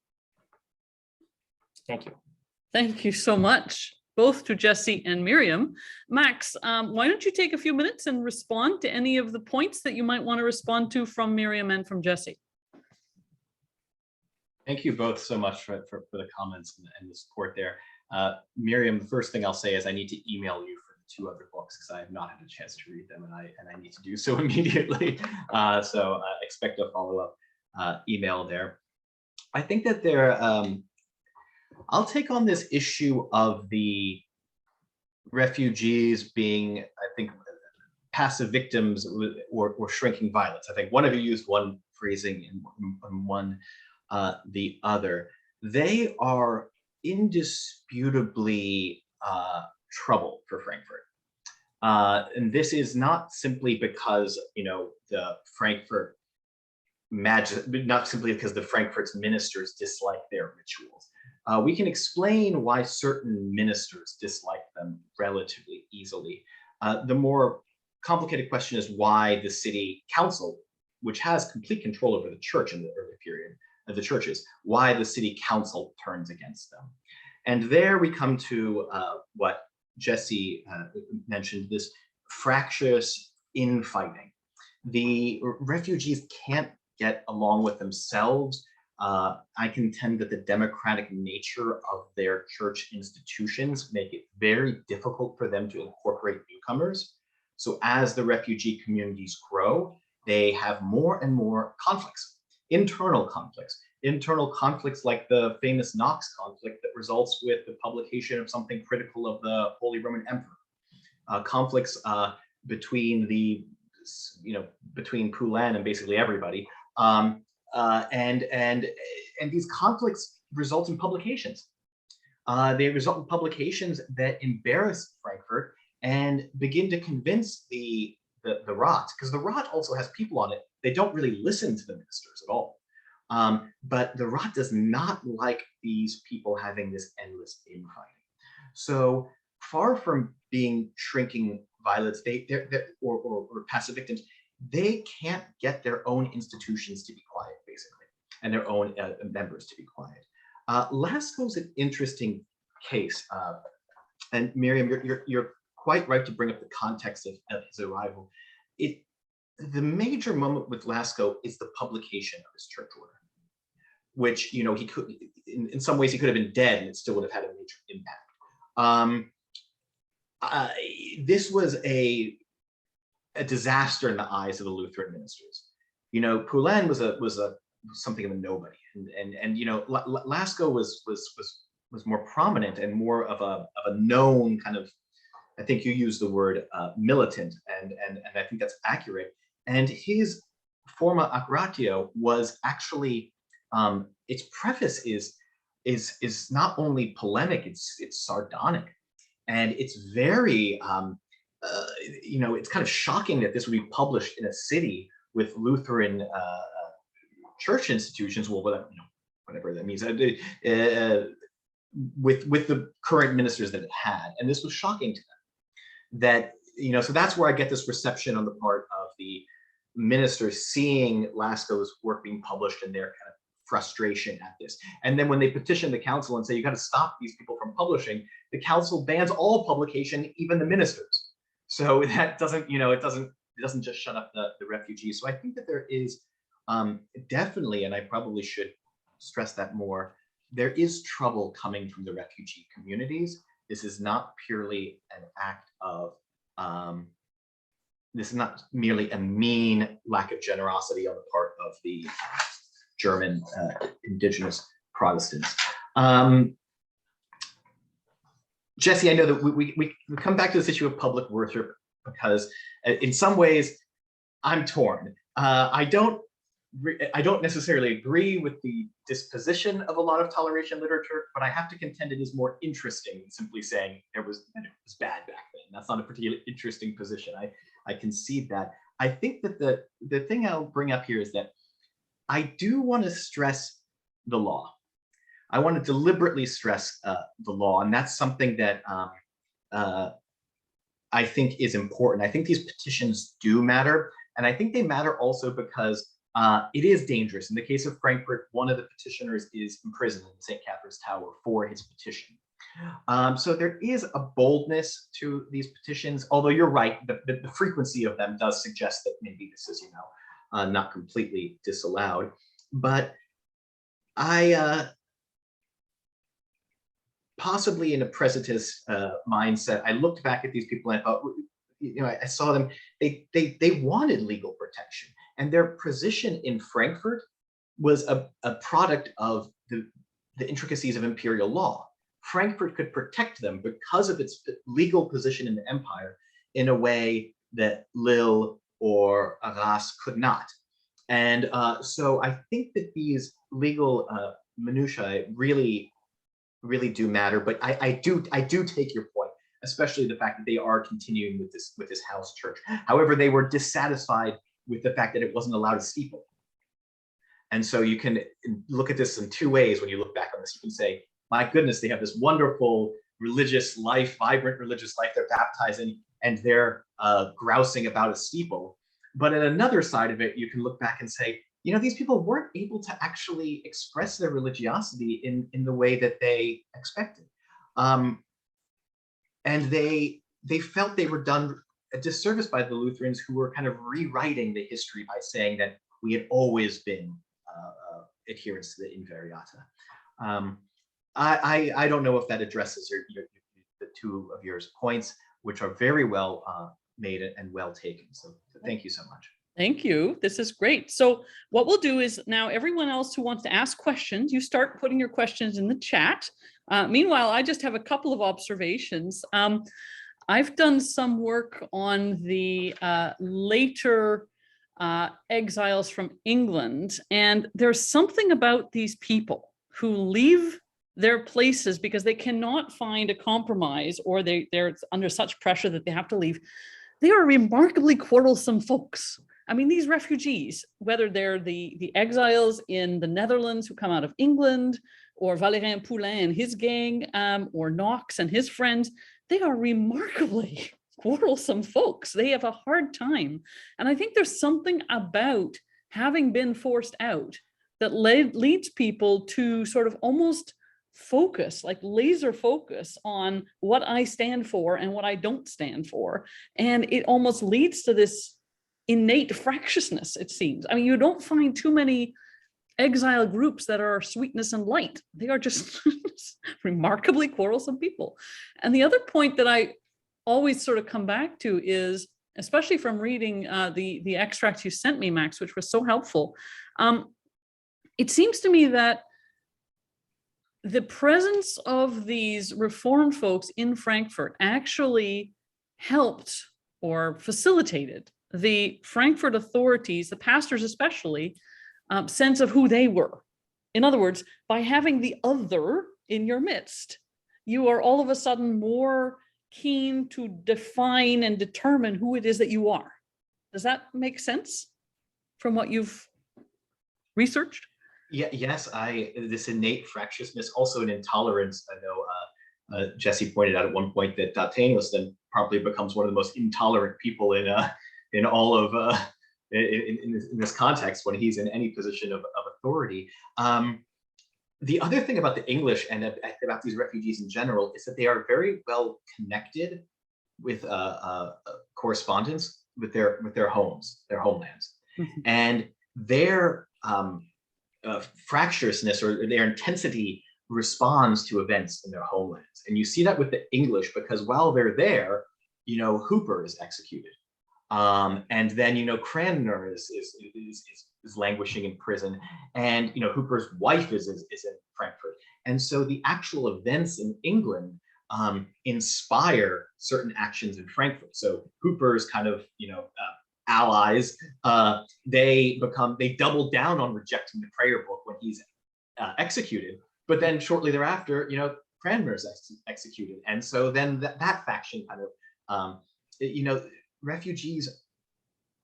Thank you. Thank you so much, both to Jesse and Mirjam. Max, why don't you take a few minutes and respond to any of the points that you might want to respond to from Mirjam and from Jesse? Thank you both so much for the comments and the support there. Mirjam, the first thing I'll say is I need to email you for the 2 other books because I have not had a chance to read them, and I need to do so immediately. So expect a follow-up email there. I think that I'll take on this issue of the refugees being, I think, passive victims or shrinking violence. I think one of you used one phrasing and one the other. They are indisputably trouble for Frankfurt. And this is not simply because, the Frankfurt not simply because the Frankfurt's ministers dislike their rituals. We can explain why certain ministers dislike them relatively easily. The more complicated question is why the city council, which has complete control over the church in the early period of the churches, why the city council turns against them. And there we come to what Jesse mentioned, this fractious infighting. The refugees can't get along with themselves. I contend that the democratic nature of their church institutions make it very difficult for them to incorporate newcomers. So as the refugee communities grow, they have more and more conflicts, internal conflicts like the famous Knox conflict that results with the publication of something critical of the Holy Roman Emperor. Conflicts between between Poulain and basically everybody. And these conflicts result in publications. They result in publications that embarrass Frankfurt and begin to convince the Rat, because the Rat also has people on it. They don't really listen to the ministers at all. But the Rat does not like these people having this endless infighting. So far from being shrinking violence, or passive victims, they can't get their own institutions to be quiet, basically, and their own members to be quiet. Lasko's an interesting case, and Mirjam, you're quite right to bring up the context of his arrival. The major moment with Lasko is the publication of his church order, which he could, in some ways, he could have been dead and it still would have had a major impact. This was a disaster in the eyes of the Lutheran ministers. Poulain was something of a nobody, and Lasko was more prominent and more of a known kind of, I think you used the word militant, and I think that's accurate. And his Forma ac Ratio was actually, its preface is not polemic, polemic, it's sardonic, and it's very it's kind of shocking that this would be published in a city with Lutheran church institutions, well, whatever that means, with the current ministers that it had, and this was shocking to them. That so that's where I get this reception on the part of the ministers seeing Lasko's work being published and their kind of frustration at this. And then when they petition the council and say, you got to stop these people from publishing, the council bans all publication, even the ministers. So that doesn't, it doesn't just shut up the refugees. So I think that there is definitely, and I probably should stress that more, there is trouble coming from the refugee communities. This is not purely an act of, this is not merely a mean lack of generosity on the part of the German indigenous Protestants. Jesse, I know that we come back to this issue of public worship because in some ways I'm torn. I don't necessarily agree with the disposition of a lot of toleration literature, but I have to contend it is more interesting than simply saying it was bad back then. That's not a particularly interesting position. I concede that. I think that the thing I'll bring up here is that I do want to stress the law. I want to deliberately stress the law, and that's something that I think is important. I think these petitions do matter. And I think they matter also because it is dangerous. In the case of Frankfurt, one of the petitioners is imprisoned in St. Catherine's Tower for his petition. So there is a boldness to these petitions, although you're right, the frequency of them does suggest that maybe this is, not completely disallowed. But I, possibly in a presentist mindset, I looked back at these people and I thought, I saw them, they wanted legal protection, and their position in Frankfurt was a product of the intricacies of imperial law. Frankfurt could protect them because of its legal position in the empire in a way that Lille or Arras could not. And so I think that these legal minutiae really do matter, but I do take your point, especially the fact that they are continuing with this house church. However, they were dissatisfied with the fact that it wasn't allowed a steeple. And so you can look at this in two ways. When you look back on this, you can say, my goodness, they have this wonderful religious life, vibrant religious life they're baptizing, and they're grousing about a steeple. But at another side of it, you can look back and say, these people weren't able to actually express their religiosity in the way that they expected. And they felt they were done a disservice by the Lutherans, who were kind of rewriting the history by saying that we had always been adherents to the Invariata. I don't know if that addresses the two of your points, which are very well made and well taken. So thank you so much. Thank you. This is great. So what we'll do is now everyone else who wants to ask questions, you start putting your questions in the chat. Meanwhile, I just have a couple of observations. I've done some work on the later exiles from England, and there's something about these people who leave their places because they cannot find a compromise, or they're under such pressure that they have to leave. They are remarkably quarrelsome folks. I mean, these refugees, whether they're the exiles in the Netherlands who come out of England, or Valérien Poulain and his gang, or Knox and his friends, they are remarkably quarrelsome folks. They have a hard time. And I think there's something about having been forced out that leads people to sort of almost focus, like laser focus on what I stand for and what I don't stand for. And it almost leads to this innate fractiousness, it seems. I mean, you don't find too many exile groups that are sweetness and light. They are just remarkably quarrelsome people. And the other point that I always sort of come back to is, especially from reading the extracts you sent me, Max, which was so helpful, it seems to me that the presence of these Reformed folks in Frankfurt actually helped or facilitated the Frankfurt authorities, the pastors especially, sense of who they were. In other words, by having the other in your midst, you are all of a sudden more keen to define and determine who it is that you are. Does that make sense from what you've researched? Yeah, yes, this innate fractiousness, also an intolerance. I know Jesse pointed out at one point that Danielson then probably becomes one of the most intolerant people in all of in this context when he's in any position of authority. The other thing about the English and about these refugees in general is that they are very well connected with correspondence with their homes, their homelands, and their fractiousness or their intensity responds to events in their homelands. And you see that with the English, because while they're there, Hooper is executed. And then, Cranmer is languishing in prison, and, Hooper's wife is in Frankfurt. And so the actual events in England inspire certain actions in Frankfurt. So Hooper's kind of, allies, they double down on rejecting the prayer book when he's executed. But then shortly thereafter, Cranmer is executed. And so then that faction kind of, refugees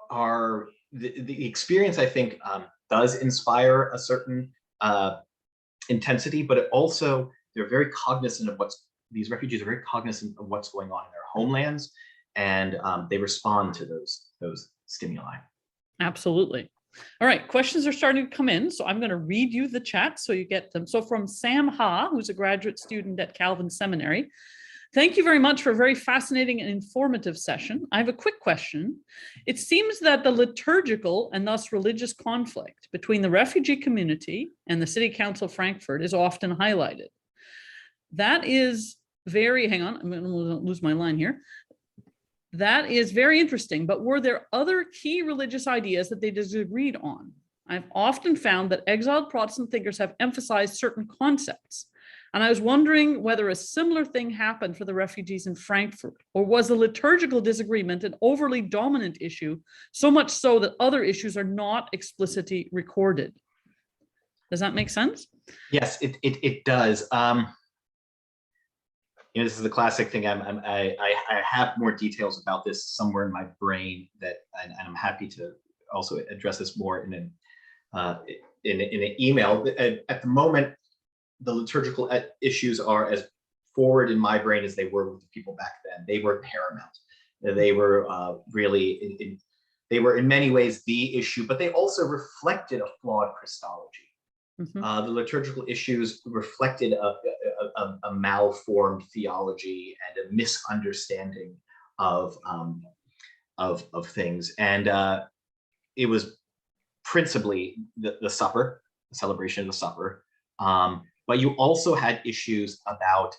are, the experience, I think, does inspire a certain intensity, but they're very cognizant of these refugees are very cognizant of what's going on in their homelands. and they respond to those stimuli. Absolutely. All right, questions are starting to come in, so I'm going to read you the chat so you get them. So from Sam Ha, who's a graduate student at Calvin Seminary. Thank you very much for a very fascinating and informative session. I have a quick question. It seems that the liturgical and thus religious conflict between the refugee community and the City Council of Frankfurt is often highlighted. That is very, hang on, I'm going to lose my line here. That is very interesting, but were there other key religious ideas that they disagreed on? I've often found that exiled Protestant thinkers have emphasized certain concepts. And I was wondering whether a similar thing happened for the refugees in Frankfurt, or was the liturgical disagreement an overly dominant issue, so much so that other issues are not explicitly recorded? Does that make sense? Yes, it does. This is the classic thing. I have more details about this somewhere in my brain and I'm happy to also address this more in an email. At the moment, the liturgical issues are as forward in my brain as they were with the people back then. They were paramount. They were really, they were in many ways the issue, but they also reflected a flawed Christology. The liturgical issues reflected a malformed theology and a misunderstanding of things, and it was principally the supper, the celebration of the supper. But you also had issues about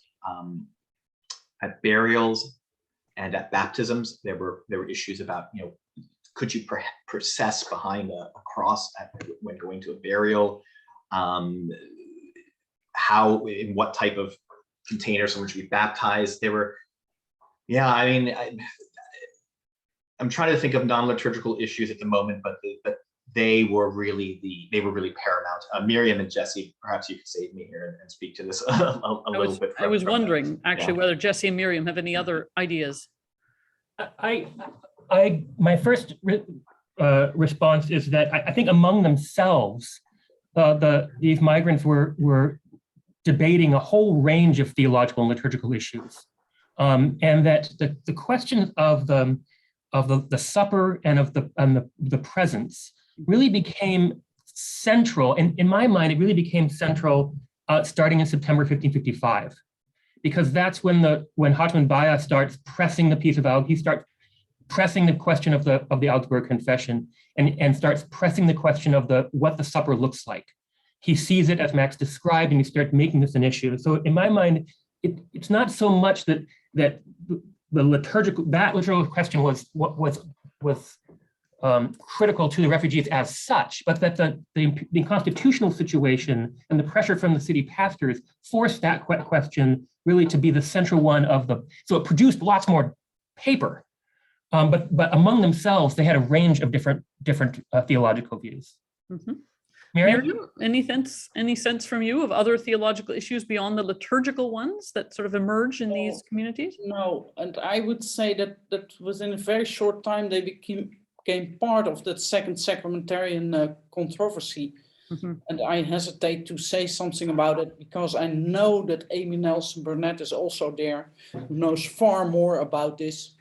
at burials and at baptisms. There were issues about, could you process behind a cross when going to a burial? How, in what type of container someone should be baptized. There were, I'm trying to think of non-liturgical issues at the moment, but they were really paramount. Mirjam and Jesse, perhaps you could save me here and speak to this a little bit. I was wondering actually whether Jesse and Mirjam have any other ideas. My first response is that I think among themselves, these migrants were debating a whole range of theological and liturgical issues, and that the question of the supper and of the presence really became central. And in my mind, it really became central starting in September 1555, because that's when Hartman Bayer starts pressing the piece of he starts pressing the question of the Augsburg Confession and starts pressing the question of what the supper looks like. He sees it as Max described, and he starts making this an issue. So in my mind, it's not so much that the liturgical question was critical to the refugees as such, but that the constitutional situation and the pressure from the city pastors forced that question really to be the central one so it produced lots more paper, but among themselves, they had a range of different theological views. Mm-hmm. Mirjam, any sense from you of other theological issues beyond the liturgical ones that sort of emerge in these communities? No, and I would say that within a very short time they became part of that second sacramentarian controversy. Mm-hmm. And I hesitate to say something about it because I know that Amy Nelson Burnett is also there, who knows far more about this.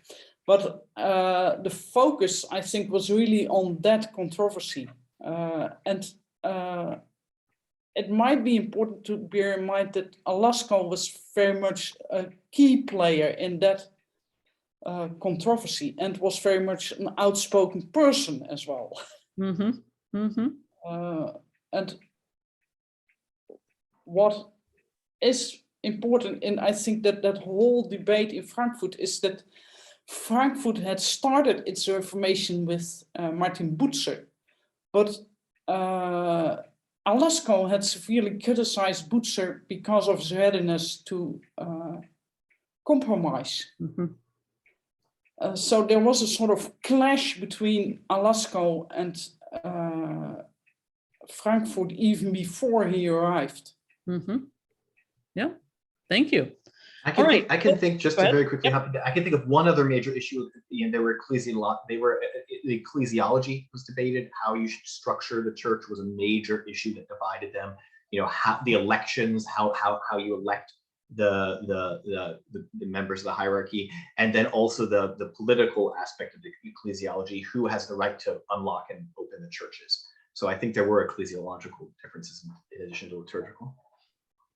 But the focus, I think, was really on that controversy. It might be important to bear in mind that Lasko was very much a key player in that controversy and was very much an outspoken person as well. Mm-hmm. Mm-hmm. And what is important, and I think that whole debate in Frankfurt, is that Frankfurt had started its Reformation with Martin Butzer, but Lasko had severely criticized Butzer because of his readiness to compromise. Mm-hmm. So there was a sort of clash between Lasko and Frankfurt even before he arrived. Mm-hmm. Yeah, thank you. I can think just to very quickly. Yep. I can think of one other major issue. There were the ecclesiology was debated. How you should structure the church was a major issue that divided them. How the elections, how you elect the members of the hierarchy, and then also the political aspect of the ecclesiology, who has the right to unlock and open the churches. So I think there were ecclesiological differences in addition to liturgical.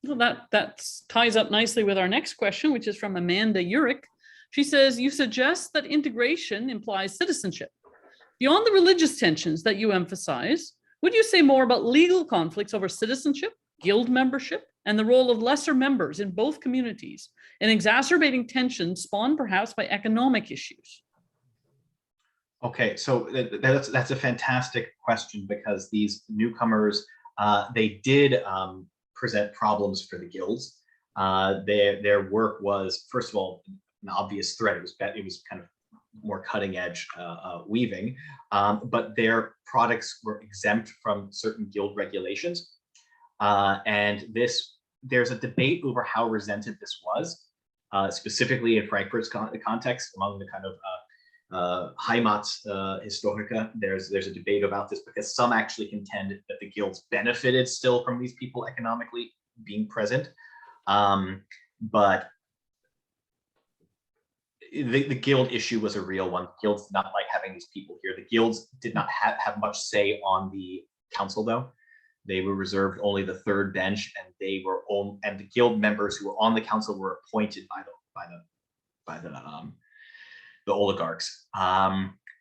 Well, that ties up nicely with our next question, which is from Amanda Urich. She says, you suggest that integration implies citizenship. Beyond the religious tensions that you emphasize, would you say more about legal conflicts over citizenship, guild membership, and the role of lesser members in both communities, and exacerbating tensions spawned perhaps by economic issues? Okay, so that's a fantastic question, because these newcomers, they did present problems for the guilds. Their work was, first of all, an obvious threat. It was kind of more cutting edge weaving, but their products were exempt from certain guild regulations. And there's a debate over how resented this was, specifically in Frankfurt's context among the kind of Heimatshistoriker. There's a debate about this, because some actually contend that the guilds benefited still from these people economically being present. But the guild issue was a real one. Guilds did not like having these people here. The guilds did not have much say on the council, though. They were reserved only the third bench, and and the guild members who were on the council were appointed by the oligarchs.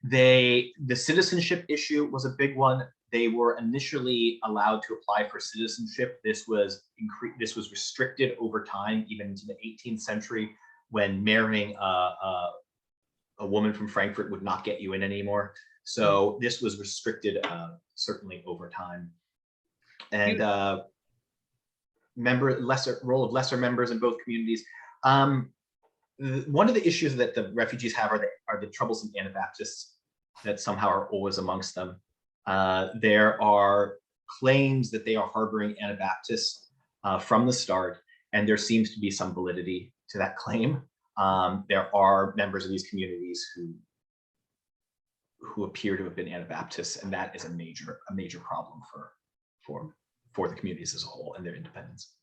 The citizenship issue was a big one. They were initially allowed to apply for citizenship. This was restricted over time, even into the 18th century, when marrying a woman from Frankfurt would not get you in anymore. So this was restricted certainly over time. And role of lesser members in both communities. One of the issues that the refugees have are the troublesome Anabaptists that somehow are always amongst them. There are claims that they are harboring Anabaptists from the start, and there seems to be some validity to that claim. There are members of these communities who appear to have been Anabaptists, and that is a major problem for the communities as a whole and their independence.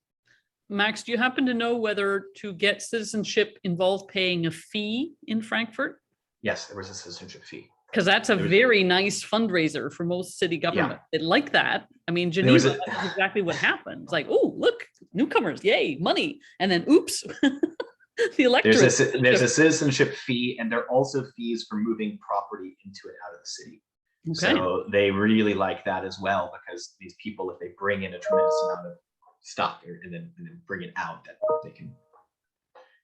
Max, do you happen to know whether to get citizenship involved paying a fee in Frankfurt? Yes, there was a citizenship fee. Because that's a very nice fundraiser for most city government. They like that. I mean, Geneva, that's exactly what happened. It's like, oh, look, newcomers, yay, money. And then, oops, the electorate. There's a citizenship fee, and there are also fees for moving property into and out of the city. Okay. So they really like that as well, because these people, if they bring in a tremendous amount of stuff and then bring it out, that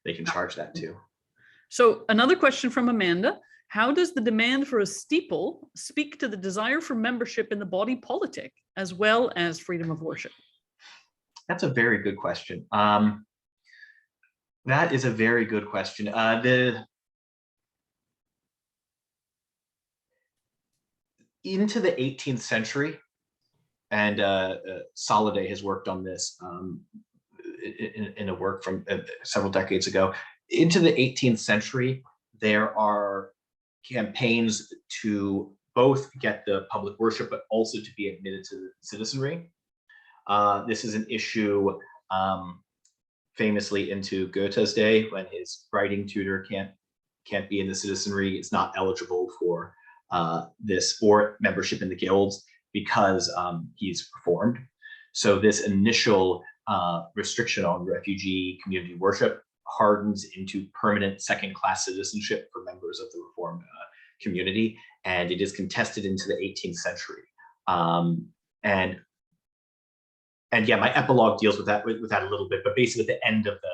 they can charge that too. So another question from Amanda: how does the demand for a steeple speak to the desire for membership in the body politic as well as freedom of worship? That's a very good question. That is a very good question. Into the 18th century, and Soliday has worked on this in a work from several decades ago. Into the 18th century, there are campaigns to both get the public worship, but also to be admitted to the citizenry. This is an issue famously into Goethe's day, when his writing tutor can't be in the citizenry, is not eligible for this or membership in the guilds because he's reformed. So this initial restriction on refugee community worship hardens into permanent second-class citizenship for members of the reformed community, and it is contested into the 18th century. And yeah, my epilogue deals with that a little bit, but basically at the end of the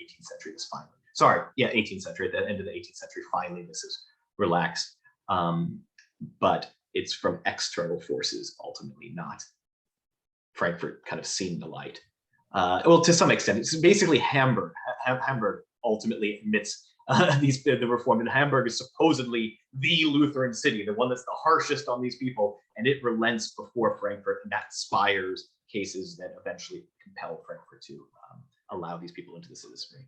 18th century, this finally, sorry, yeah, 18th century, at the end of the 18th century, finally this is relaxed. But it's from external forces, ultimately, not Frankfurt kind of seeing the light. Well, to some extent, it's basically Hamburg. Hamburg ultimately admits the reform, and Hamburg is supposedly the Lutheran city, the one that's the harshest on these people, and it relents before Frankfurt, and that inspires cases that eventually compel Frankfurt to allow these people into the citizenry.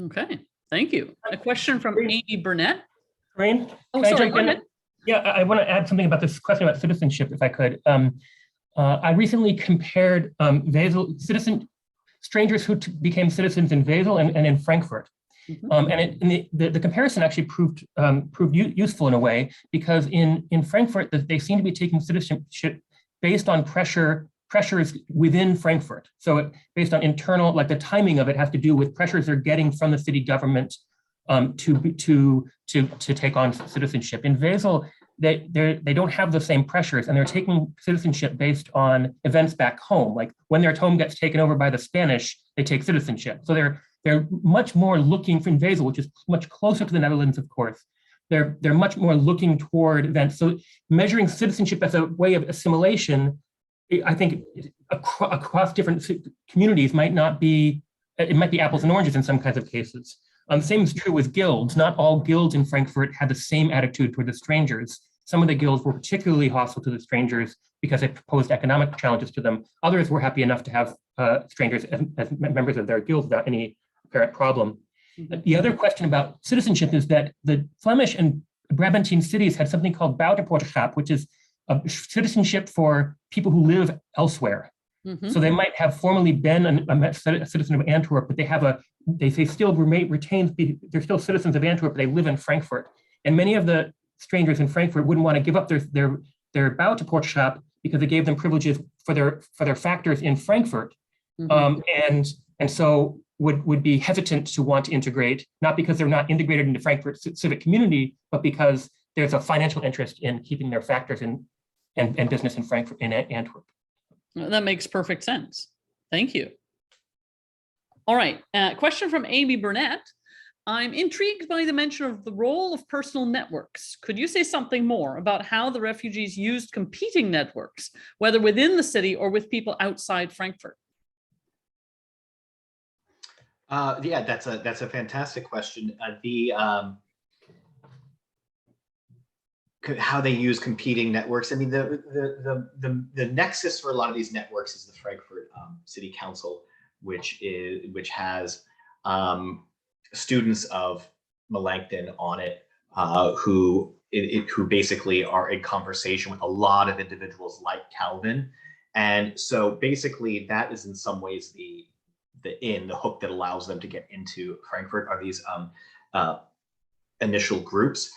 Okay, thank you. A question from Amy Burnett. Rain? Oh, sorry, go ahead. Yeah, I want to add something about this question about citizenship, if I could. I recently compared strangers who became citizens in Basel and in Frankfurt. And the comparison actually proved useful in a way, because in Frankfurt, they seem to be taking citizenship based on pressures within Frankfurt. So based on internal, like the timing of it has to do with pressures they're getting from the city government to take on citizenship. In Basel, they don't have the same pressures, and they're taking citizenship based on events back home. Like when their home gets taken over by the Spanish, they take citizenship. So they're much more looking from Basel, which is much closer to the Netherlands, of course. They're much more looking toward events. So measuring citizenship as a way of assimilation, I think across different communities might be apples and oranges in some kinds of cases. The same is true with guilds. Not all guilds in Frankfurt had the same attitude toward the strangers. Some of the guilds were particularly hostile to the strangers because they posed economic challenges to them. Others were happy enough to have strangers as members of their guilds without any apparent problem. The other question about citizenship is that the Flemish and Brabantine cities had something called buitenpoortschap, which is a citizenship for people who live elsewhere. So they might have formerly been a citizen of Antwerp, but they still retain, they're still citizens of Antwerp, but they live in Frankfurt. And many of the strangers in Frankfurt wouldn't want to give up their buitenpoortschap because they gave them privileges for their factors in Frankfurt. And so would be hesitant to want to integrate, not because they're not integrated into Frankfurt civic community, but because there's a financial interest in keeping their factors and business in Frankfurt, in Antwerp. That makes perfect sense. Thank you. All right, question from Amy Burnett. I'm intrigued by the mention of the role of personal networks. Could you say something more about how the refugees used competing networks, whether within the city or with people outside Frankfurt? Yeah, that's a fantastic question. How they use competing networks. I mean, the nexus for a lot of these networks is the Frankfurt City Council, which has students of Melanchthon on it, who basically are in conversation with a lot of individuals like Calvin, and so basically that is in some ways the hook that allows them to get into Frankfurt are these initial groups.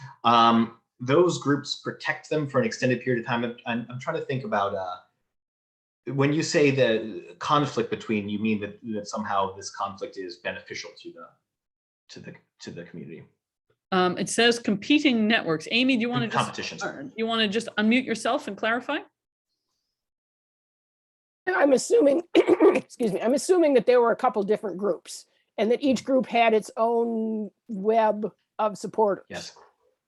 Those groups protect them for an extended period of time. I'm trying to think about when you say the conflict between, you mean that somehow this conflict is beneficial to the community. It says competing networks. Amy, do you want to competitions? You want to just unmute yourself and clarify? I'm assuming, excuse me, I'm assuming that there were a couple different groups and that each group had its own web of supporters. Yes.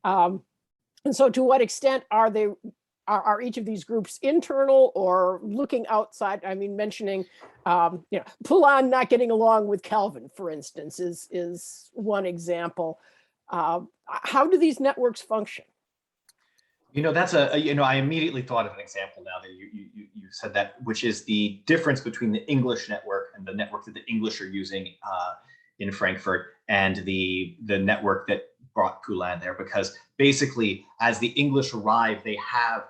And so to what extent are each of these groups internal or looking outside? I mean, mentioning, Poulain not getting along with Calvin, for instance, is one example. How do these networks function? That's I immediately thought of an example now that you said that, which is the difference between the English network and the network that the English are using in Frankfurt and the network that brought Poulain there, because basically as the English arrive, they have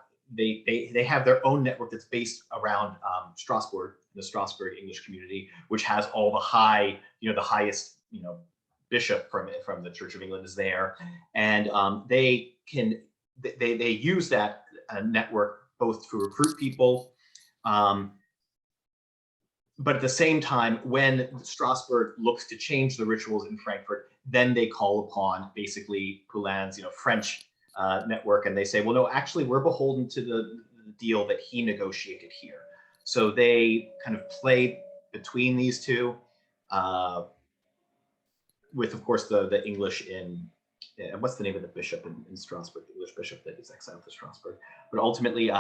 their own network that's based around Strasbourg, the Strasbourg English community, which has all the highest bishop from the Church of England is there, and they use that network both to recruit people, but at the same time, when Strasbourg looks to change the rituals in Frankfurt, then they call upon basically Poulain's French network, and they say, well, no, actually, we're beholden to the deal that he negotiated here. So they kind of play between these two, with, of course, the English in. What's the name of the bishop in Strasbourg, the English bishop that is exiled to Strasbourg? But ultimately,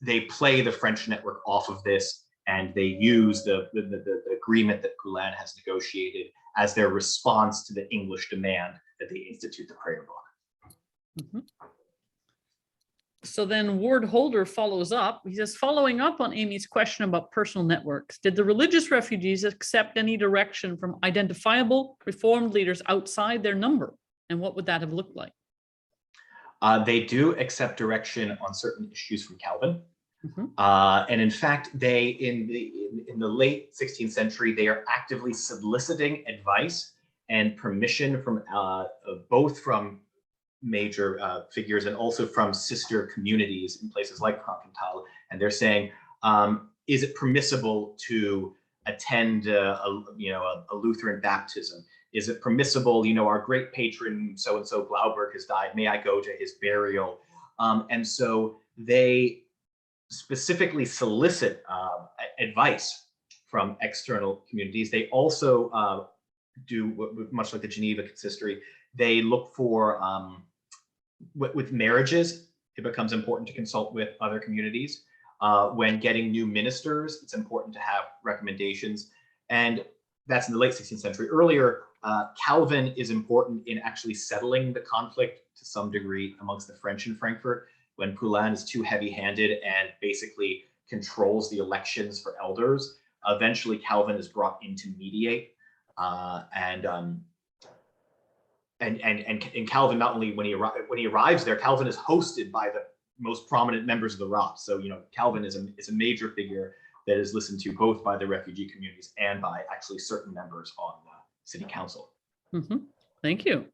they play the French network off of this, and they use the agreement that Poulain has negotiated as their response to the English demand that they institute the prayer book. Mm-hmm. So then Ward Holder follows up. He says, following up on Amy's question about personal networks, did the religious refugees accept any direction from identifiable Reformed leaders outside their number? And what would that have looked like? They do accept direction on certain issues from Calvin. And in fact, they in the late 16th century, they are actively soliciting advice and permission from both from major figures and also from sister communities in places like Frankenthal. And they're saying, is it permissible to attend a Lutheran baptism? Is it permissible, our great patron so-and-so Glauberg has died, may I go to his burial? And so they specifically solicit advice from external communities. They also do, much like the Geneva Consistory, they look for, with marriages, it becomes important to consult with other communities. When getting new ministers, it's important to have recommendations. And that's in the late 16th century. Earlier, Calvin is important in actually settling the conflict to some degree amongst the French in Frankfurt, when Poulain is too heavy-handed and basically controls the elections for elders. Eventually, Calvin is brought in to mediate. And Calvin, not only when he arrives there, Calvin is hosted by the most prominent members of the Raad. So Calvin is a major figure that is listened to both by the refugee communities and by actually certain members on the city council. Thank you.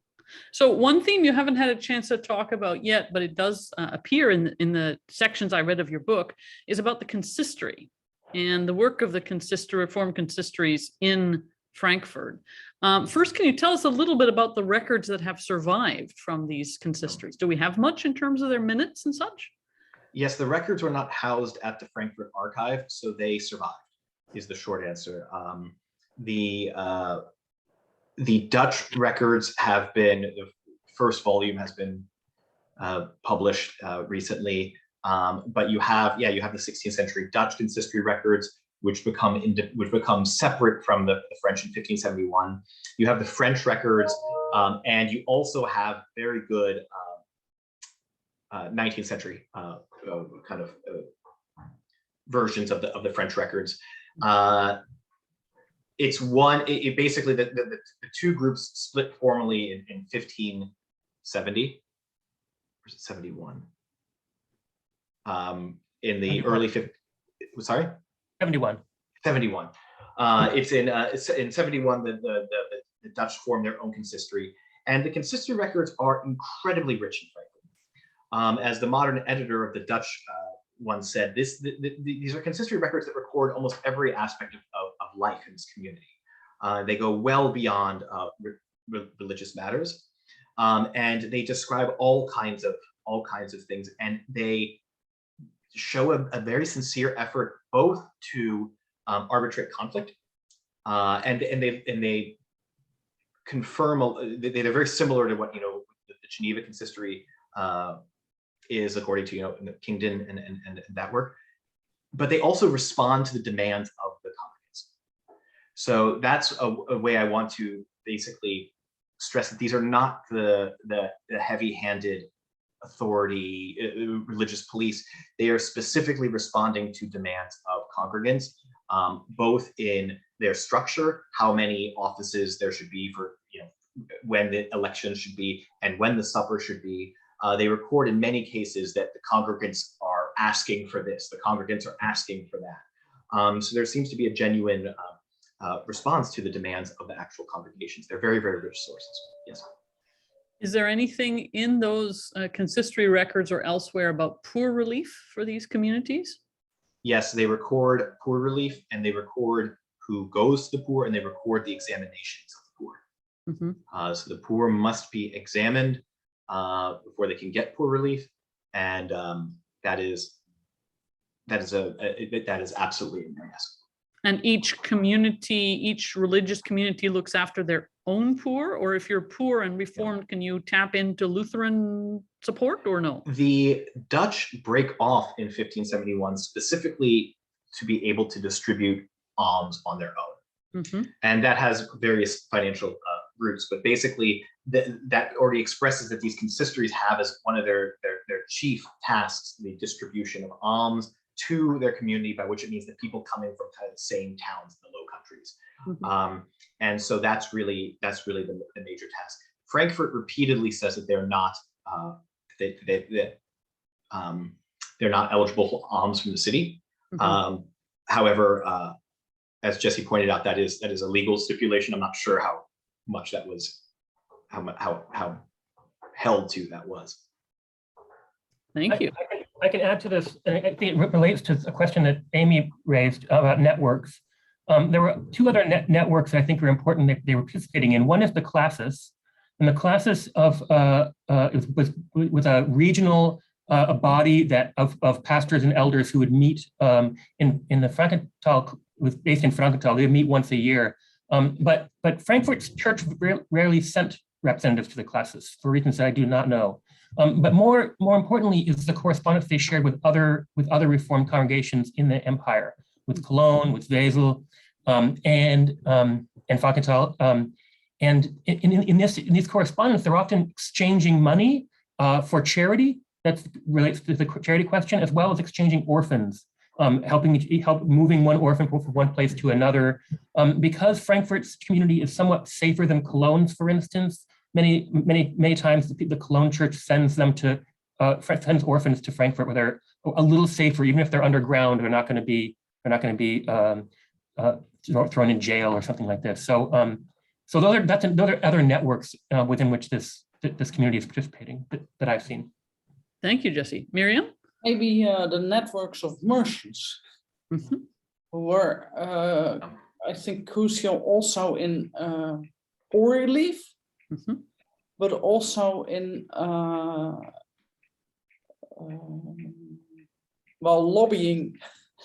So one theme you haven't had a chance to talk about yet, but it does appear in the sections I read of your book, is about the consistory and the work of the Reformed consistories in Frankfurt. First, can you tell us a little bit about the records that have survived from these consistories? Do we have much in terms of their minutes and such? Yes, the records were not housed at the Frankfurt archive, so they survived, is the short answer. The Dutch records have been, the first volume has been published recently, but you have the 16th century Dutch consistory records, which become separate from the French in 1571. You have the French records, and you also have very good 19th century kind of versions of the French records. It's basically the two groups split formally in 1570, or is it 71? In the 71. Early 50s, sorry? 71. 71. It's in 71 the Dutch form their own consistory, and the consistory records are incredibly rich in Frankfurt. As the modern editor of the Dutch once said, these are consistory records that record almost every aspect of life in this community. They go well beyond religious matters, and they describe all kinds of things, and they show a very sincere effort both to arbitrate conflict, and they confirm. They're very similar to what the Geneva Consistory is, according to Kingdon and that work, but they also respond to the demands of the congregants. So that's a way I want to basically stress that these are not the heavy-handed authority, religious police. They are specifically responding to demands of congregants, both in their structure, how many offices there should be for, when the election should be and when the supper should be. They record in many cases that the congregants are asking for this, the congregants are asking for that. So there seems to be a genuine response to the demands of the actual congregations. They're very, very rich sources. Yes. Is there anything in those consistory records or elsewhere about poor relief for these communities? Yes, they record poor relief, and they record who goes to the poor, and they record the examinations of the poor. So the poor must be examined before they can get poor relief, and that is absolutely in there. Yes. And each religious community looks after their own poor, or if you're poor and reformed, can you tap into Lutheran support or no? The Dutch break off in 1571 specifically to be able to distribute alms on their own. And that has various financial roots, but basically that already expresses that these consistories have as one of their chief tasks the distribution of alms to their community, by which it means that people come in from kind of the same towns in the Low Countries. And so that's really the major task. Frankfurt repeatedly says that they're not they're not eligible for alms from the city. Mhm. However, as Jesse pointed out, that is a legal stipulation. I'm not sure how much that was, how held to that was. Thank you. I can add to this, and I think it relates to a question that Amy raised about networks. There were two other networks that I think are important that they were participating in. One is the Classis, and the Classis was a regional a body that of pastors and elders who would meet in the Frankfurtal, was based in Frankfurtal. They would meet once a year. But Frankfurt's church rarely sent representatives to the Classis for reasons that I do not know. But more importantly is the correspondence they shared with other Reformed congregations in the empire, with Cologne, with Wesel, and Frankenthal. And in these correspondence, they're often exchanging money for charity. That relates to the charity question, as well as exchanging orphans, help moving one orphan from one place to another. Because Frankfurt's community is somewhat safer than Cologne's, for instance. Many times the Cologne church sends them to sends orphans to Frankfurt, where they're a little safer, even if they're underground. They're not going to be thrown in jail or something like this. So those are other networks within which this community is participating that I've seen. Thank you, Jesse. Mirjam? Maybe the networks of merchants Mm-hmm. who were, I think, crucial also in oil leaf, Mm-hmm. but also in lobbying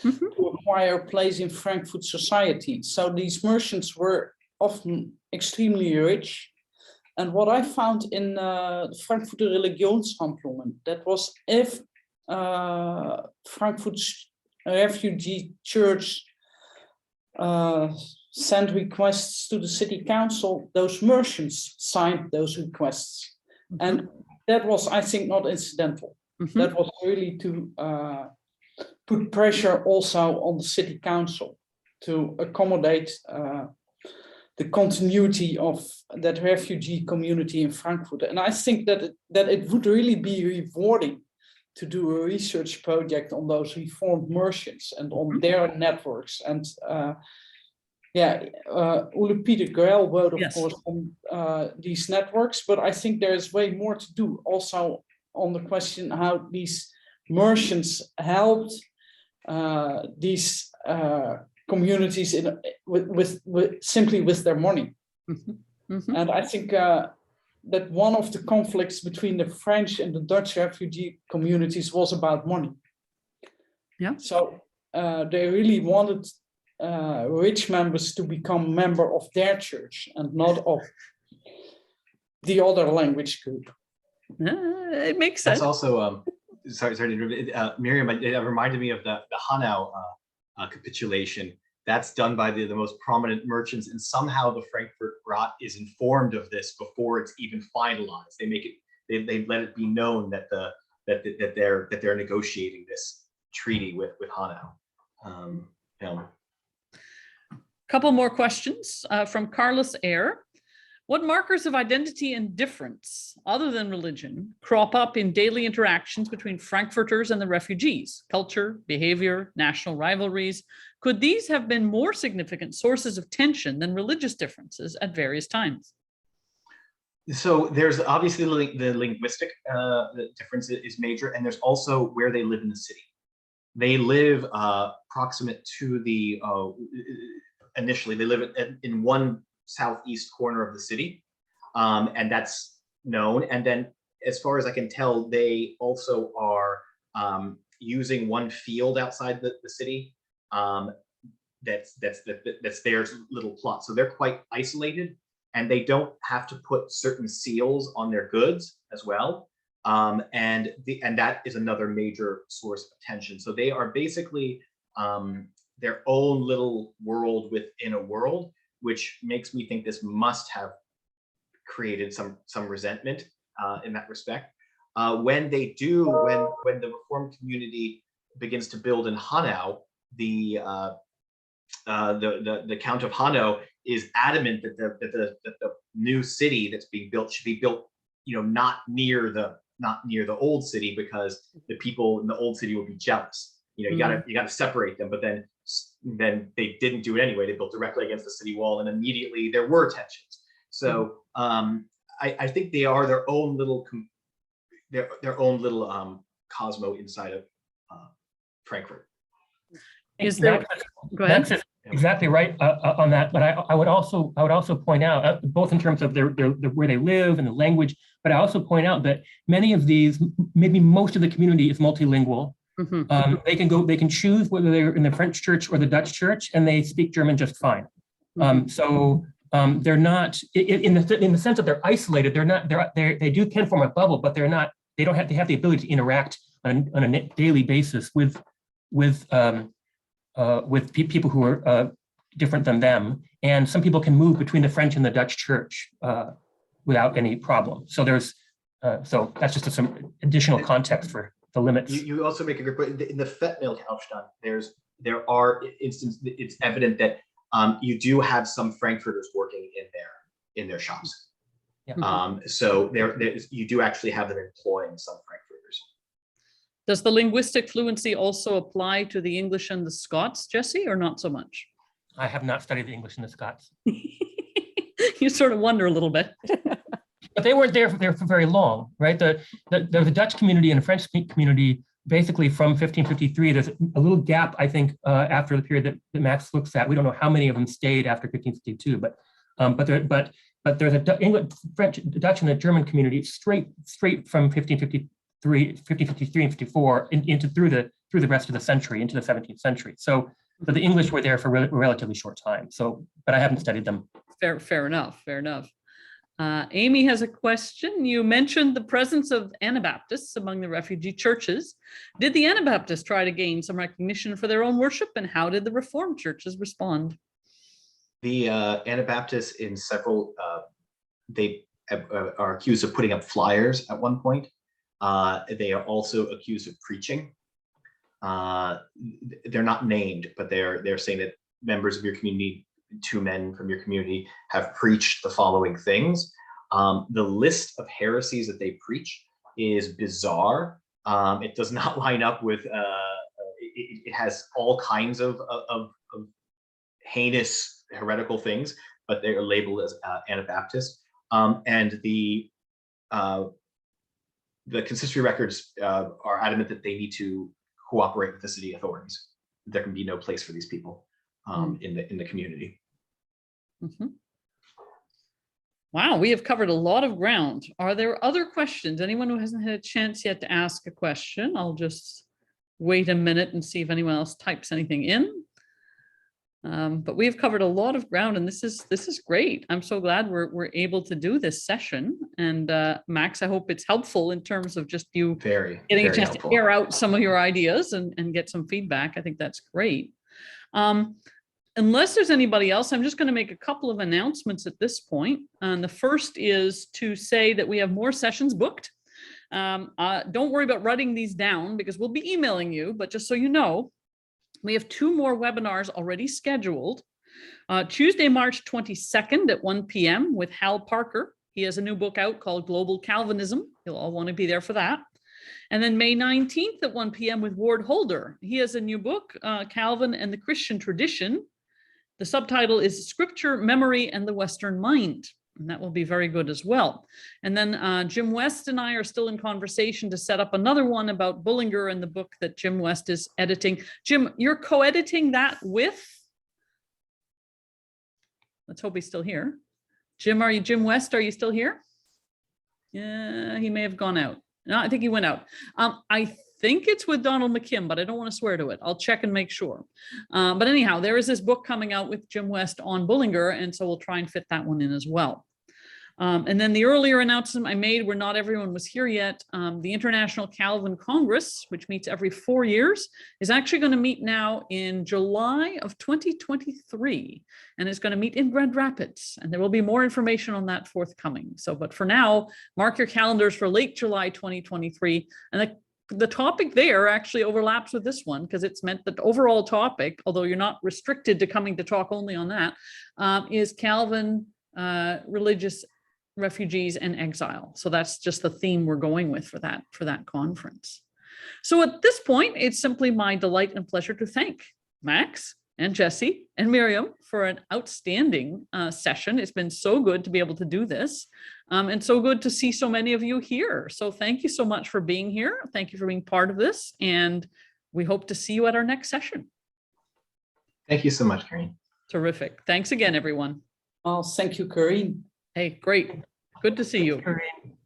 Mm-hmm. to acquire a place in Frankfurt society. So these merchants were often extremely rich. And what I found in the Frankfurter Religionshandlungen, that was if Frankfurt's refugee church sent requests to the city council, those merchants signed those requests. Mm-hmm. And that was, I think, not incidental. Mm-hmm. That was really to put pressure also on the city council to accommodate the continuity of that refugee community in Frankfurt. And I think that it would really be rewarding to do a research project on those Reformed merchants and on their networks. And Ole Peter Grell wrote, of course, on these networks, but I think there's way more to do also on the question how these merchants helped these communities simply with their money. Mm-hmm. Mm-hmm. And I think that one of the conflicts between the French and the Dutch refugee communities was about money. Yeah. So they really wanted rich members to become member of their church and not of the other language group. It makes sense. That's also, sorry to interrupt, Mirjam, it reminded me of the Hanau capitulation. That's done by the most prominent merchants, and somehow the Frankfurt Rat is informed of this before it's even finalized. They make it, they let it be known that they're negotiating this treaty with Hanau. Couple more questions from Carlos Ayer. What markers of identity and difference, other than religion, crop up in daily interactions between Frankfurters and the refugees? Culture, behavior, national rivalries. Could these have been more significant sources of tension than religious differences at various times? So there's obviously the linguistic difference is major, and there's also where they live in the city. They live proximate to the, initially they live in one southeast corner of the city, and that's known. And then as far as I can tell, they also are using one field outside the city that's their little plot. So they're quite isolated, and they don't have to put certain seals on their goods as well. And that is another major source of tension. So they are basically their own little world within a world, which makes me think this must have created some resentment in that respect. When the Reformed community begins to build in Hanau, the Count of Hanau is adamant that the new city that's being built should be built, not near the not near the old city, because the people in the old city will be jealous. You gotta separate them. But then they didn't do it anyway. They built directly against the city wall, and immediately there were tensions. So I think they are their own little cosmo inside of Frankfurt. Is there? Go ahead. That's exactly right on that. But I would also point out, both in terms of their where they live and the language, but I also point out that many of these, maybe most of the community is multilingual. They can choose whether they're in the French church or the Dutch church, and they speak German just fine. So they're not in the sense that they're isolated. They can form a bubble, but they don't have the ability to interact on a daily basis with people who are different than them. And some people can move between the French and the Dutch church without any problem. So so that's just some additional context for the limits. You also make a good point. In the Fettmilch-Aufstand, there are instances, it's evident that you do have some Frankfurters working in their shops. Yeah. So you do actually have them employing some Frankfurters. Does the linguistic fluency also apply to the English and the Scots, Jesse, or not so much? I have not studied the English and the Scots. You sort of wonder a little bit. But they weren't there for very long, right? There was a Dutch community and a French community basically from 1553. There's a little gap, I think, after the period that Max looks at. We don't know how many of them stayed after 1552, but there's a English, French, Dutch, and a German community straight from 1553 and 54 into through the rest of the century, into the 17th century. So the English were there for a relatively short time. So, but I haven't studied them. Fair enough. Amy has a question. You mentioned the presence of Anabaptists among the refugee churches. Did the Anabaptists try to gain some recognition for their own worship, and how did the Reformed churches respond? The Anabaptists in several, they are accused of putting up flyers at one point. They are also accused of preaching. They're not named, but they're saying that members of your community, 2 men from your community, have preached the following things. The list of heresies that they preach is bizarre. It does not line up with, it has all kinds of heinous heretical things, but they are labeled as Anabaptist. And the consistory records are adamant that they need to cooperate with the city authorities. There can be no place for these people in the community. Wow, we have covered a lot of ground. Are there other questions? Anyone who hasn't had a chance yet to ask a question? I'll just wait a minute and see if anyone else types anything in. But we have covered a lot of ground, and this is great. I'm so glad we're able to do this session. And Max, I hope it's helpful in terms of just you getting a chance to air out some of your ideas and get some feedback. I think that's great. Unless there's anybody else, I'm just going to make a couple of announcements at this point. And the first is to say that we have more sessions booked. Don't worry about writing these down because we'll be emailing you, but just so you know, we have 2 more webinars already scheduled. Tuesday, March 22nd at 1 p.m. with Hal Parker. He has a new book out called Global Calvinism. You'll all want to be there for that. And then May 19th at 1 p.m. with Ward Holder. He has a new book, Calvin and the Christian Tradition. The subtitle is Scripture, Memory, and the Western Mind. And that will be very good as well. And then Jim West and I are still in conversation to set up another one about Bullinger and the book that Jim West is editing. Jim, you're co-editing that with? Let's hope he's still here. Jim West, are you still here? Yeah, he may have gone out. No, I think he went out. I think it's with Donald McKim, but I don't want to swear to it. I'll check and make sure. But anyhow, there is this book coming out with Jim West on Bullinger, and so we'll try and fit that one in as well. And then the earlier announcement I made where not everyone was here yet, the International Calvin Congress, which meets every 4 years, is actually going to meet now in July of 2023, and it's going to meet in Grand Rapids, and there will be more information on that forthcoming. So, but for now, mark your calendars for late July 2023, and the topic there actually overlaps with this one because it's meant that the overall topic, although you're not restricted to coming to talk only on that, is Calvin religious refugees and exile. So that's just the theme we're going with for that conference. So at this point, it's simply my delight and pleasure to thank Max and Jesse and Mirjam for an outstanding session. It's been so good to be able to do this, and so good to see so many of you here. So thank you so much for being here. Thank you for being part of this, and we hope to see you at our next session. Thank you so much, Karine. Terrific. Thanks again, everyone. Well, thank you, Karine. Hey, great. Good to see you. Karine.